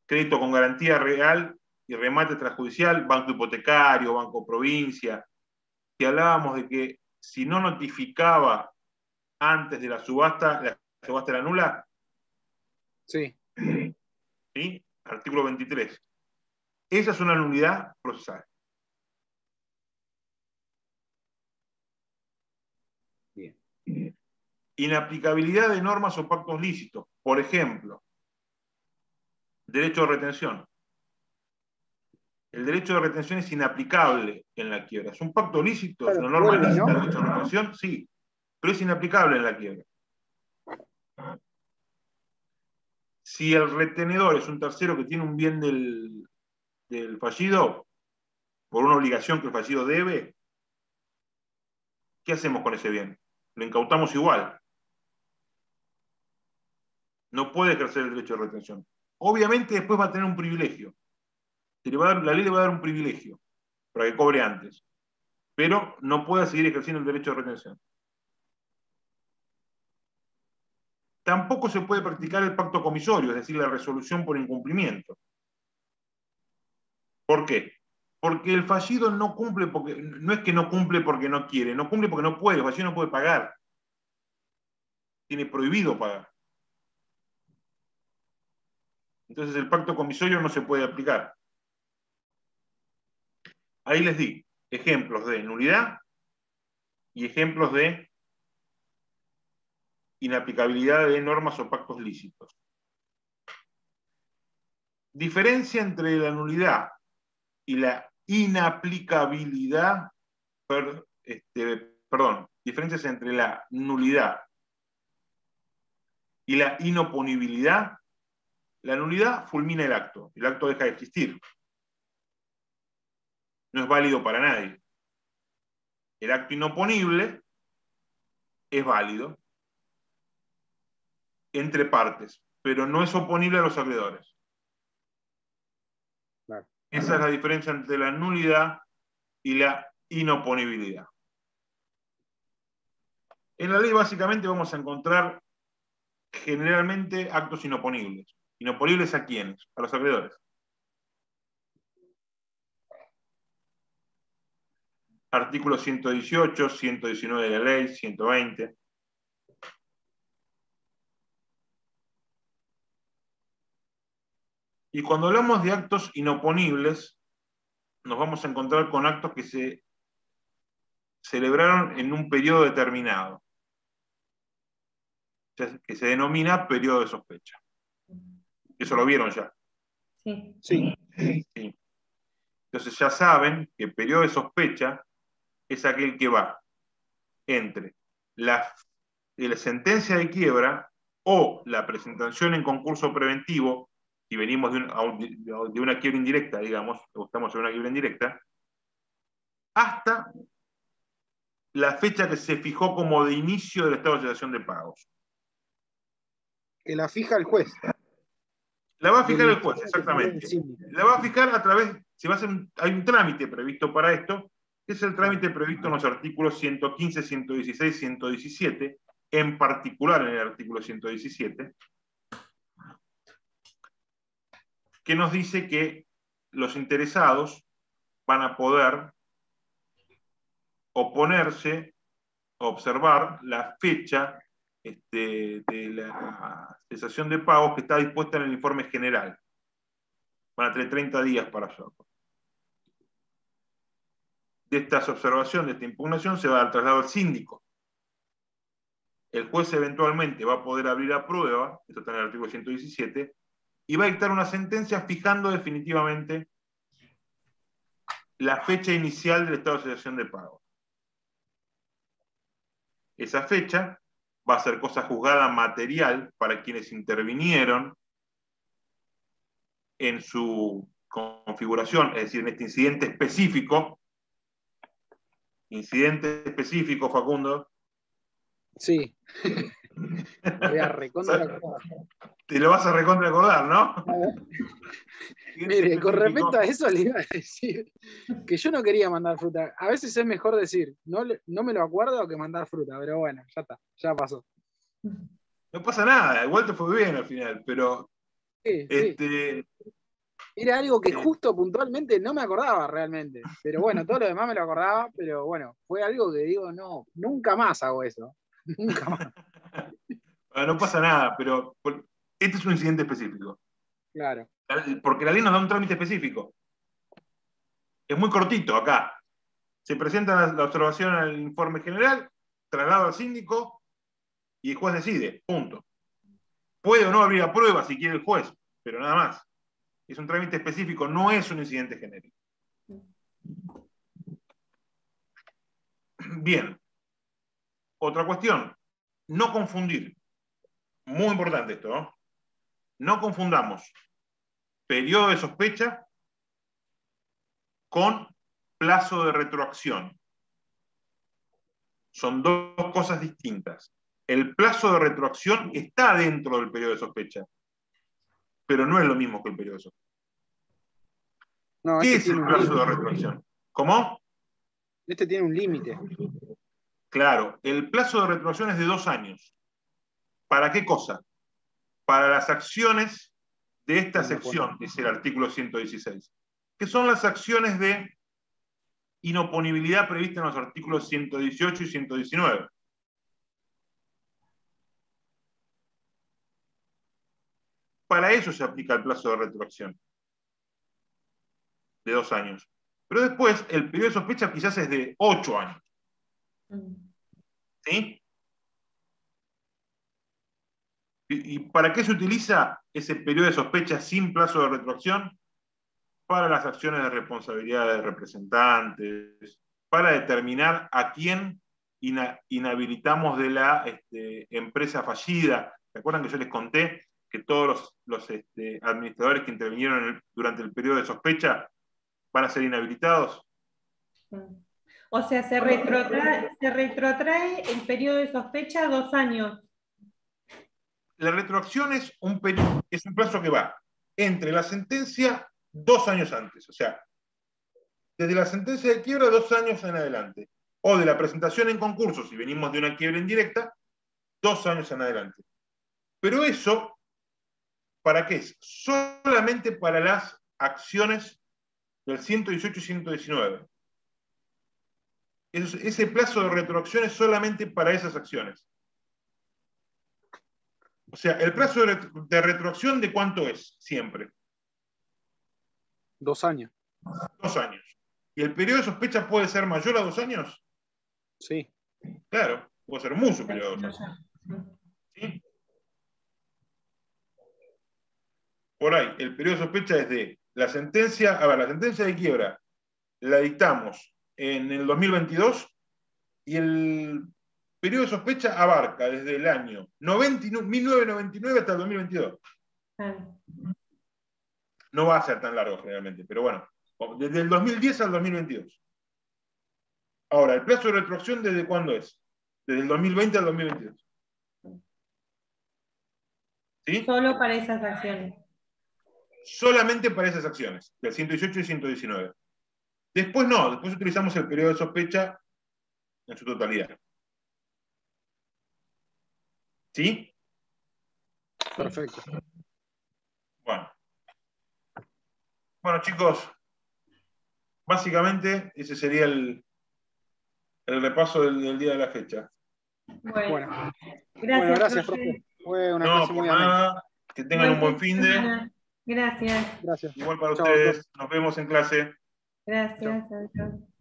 crédito con garantía real y remate extrajudicial, banco hipotecario, banco provincia, que hablábamos de que si no notificaba antes de la subasta era nula. Sí. ¿Sí? Artículo 23. Esa es una nulidad procesal. Bien. Inaplicabilidad de normas o pactos lícitos. Por ejemplo, derecho de retención. El derecho de retención es inaplicable en la quiebra. ¿Es un pacto lícito? ¿Es Claro, una norma vuelve, lícita ¿no? el derecho de retención? Sí, pero es inaplicable en la quiebra. Si el retenedor es un tercero que tiene un bien del fallido, por una obligación que el fallido debe, ¿qué hacemos con ese bien? Lo incautamos igual. No puede ejercer el derecho de retención. Obviamente después va a tener un privilegio. La ley le va a dar un privilegio para que cobre antes, pero no puede seguir ejerciendo el derecho de retención. Tampoco se puede practicar el pacto comisorio, es decir, la resolución por incumplimiento. ¿Por qué? Porque el fallido no cumple porque, no es que no cumple porque no quiere, no cumple porque no puede, el fallido no puede pagar. Tiene prohibido pagar. Entonces el pacto comisorio no se puede aplicar. Ahí les di ejemplos de nulidad y ejemplos de inaplicabilidad de normas o pactos lícitos. Diferencia entre la nulidad y la inaplicabilidad diferencias entre la nulidad y la inoponibilidad. La nulidad fulmina el acto deja de existir. No es válido para nadie. El acto inoponible es válido entre partes, pero no es oponible a los acreedores. Claro. Esa es la diferencia entre la nulidad y la inoponibilidad. En la ley básicamente vamos a encontrar generalmente actos inoponibles. ¿Inoponibles a quiénes? A los acreedores. Artículos 118, 119 de la ley, 120. Y cuando hablamos de actos inoponibles, nos vamos a encontrar con actos que se celebraron en un periodo determinado, que se denomina periodo de sospecha. Eso lo vieron ya. Sí. Sí. Sí. Entonces ya saben que el periodo de sospecha es aquel que va entre la sentencia de quiebra o la presentación en concurso preventivo, si venimos de una quiebra indirecta, digamos, o estamos en una quiebra indirecta, hasta la fecha que se fijó como de inicio del estado de cesación de pagos. Que la fija el juez. La va a fijar el juez, exactamente. La va a fijar a través, hay un trámite previsto para esto, que es el trámite previsto en los artículos 115, 116, 117, en particular en el artículo 117, que nos dice que los interesados van a poder oponerse, observar la fecha de la cesación de pagos que está dispuesta en el informe general. Van a tener 30 días para hacerlo. De estas observaciones, de esta impugnación, se va al traslado al síndico. El juez eventualmente va a poder abrir la prueba, esto está en el artículo 117, y va a dictar una sentencia fijando definitivamente la fecha inicial del estado de cesación de pagos. Esa fecha va a ser cosa juzgada material para quienes intervinieron en su configuración, es decir, en este incidente específico. Incidente específico, Facundo. Sí. Voy a recontra acordar. Te lo vas a recontra acordar, ¿no? Mire, con respecto a eso le iba a decir que yo no quería mandar fruta. A veces es mejor decir, no me lo acuerdo que mandar fruta, pero bueno, ya está, ya pasó. No pasa nada, igual te fue bien al final, pero Sí. Era algo que justo puntualmente no me acordaba realmente. Pero bueno, todo lo demás me lo acordaba, pero bueno, fue algo que digo, no, nunca más hago eso. Nunca más. No pasa nada, pero este es un incidente específico. Claro. Porque la ley nos da un trámite específico. Es muy cortito acá. Se presenta la observación al informe general, traslado al síndico y el juez decide, punto. Puede o no abrir la prueba si quiere el juez, pero nada más. Es un trámite específico, no es un incidente genérico. Bien. Otra cuestión, no confundir. Muy importante esto, ¿no? No confundamos periodo de sospecha con plazo de retroacción. Son dos cosas distintas. El plazo de retroacción está dentro del periodo de sospecha, pero no es lo mismo que el periodo de sospecha. No, ¿Qué es el plazo de retroacción? ¿Cómo? Este tiene un límite. Claro, el plazo de retroacción es de 2 años. ¿Para qué cosa? Para las acciones de esta sección, dice el artículo 116, que son las acciones de inoponibilidad prevista en los artículos 118 y 119. Para eso se aplica el plazo de retroacción de 2 años. Pero después, el periodo de sospecha quizás es de 8 años. ¿Sí? ¿Y para qué se utiliza ese periodo de sospecha sin plazo de retroacción? Para las acciones de responsabilidad de representantes, para determinar a quién inhabilitamos de la empresa fallida. ¿Se acuerdan que yo les conté que todos los administradores que intervinieron durante el periodo de sospecha van a ser inhabilitados? O sea, se retrotrae el periodo de sospecha 2 años. La retroacción es un plazo que va entre la sentencia 2 años antes, o sea, desde la sentencia de quiebra 2 años en adelante, o de la presentación en concurso, si venimos de una quiebra indirecta, 2 años en adelante. Pero eso, ¿para qué es? Solamente para las acciones del 118 y 119. Ese plazo de retroacción es solamente para esas acciones. O sea, el plazo de retroacción, ¿de cuánto es? Siempre. 2 años. 2 años. ¿Y el periodo de sospecha puede ser mayor a 2 años? Sí. Claro, puede ser muy superior a 2 años. ¿Sí? Por ahí, el periodo de sospecha es de la sentencia, a ver, la sentencia de quiebra la dictamos en el 2022 y el periodo de sospecha abarca desde el año 1999 hasta el 2022. No va a ser tan largo generalmente, pero bueno, desde el 2010 al 2022. Ahora, ¿el plazo de retroacción desde cuándo es? Desde el 2020 al 2022. ¿Sí? Solo para esas acciones. Solamente para esas acciones, del 118 y 119. Después no, después utilizamos el periodo de sospecha en su totalidad. ¿Sí? Perfecto. Bueno, chicos, básicamente ese sería el repaso del día de la fecha. Bueno, gracias, profe. Fue una clase muy amena. Nada, que tengan un buen fin de. Gracias. Gracias. Igual para Chao, ustedes. doctor. Nos vemos en clase. Gracias. Chao.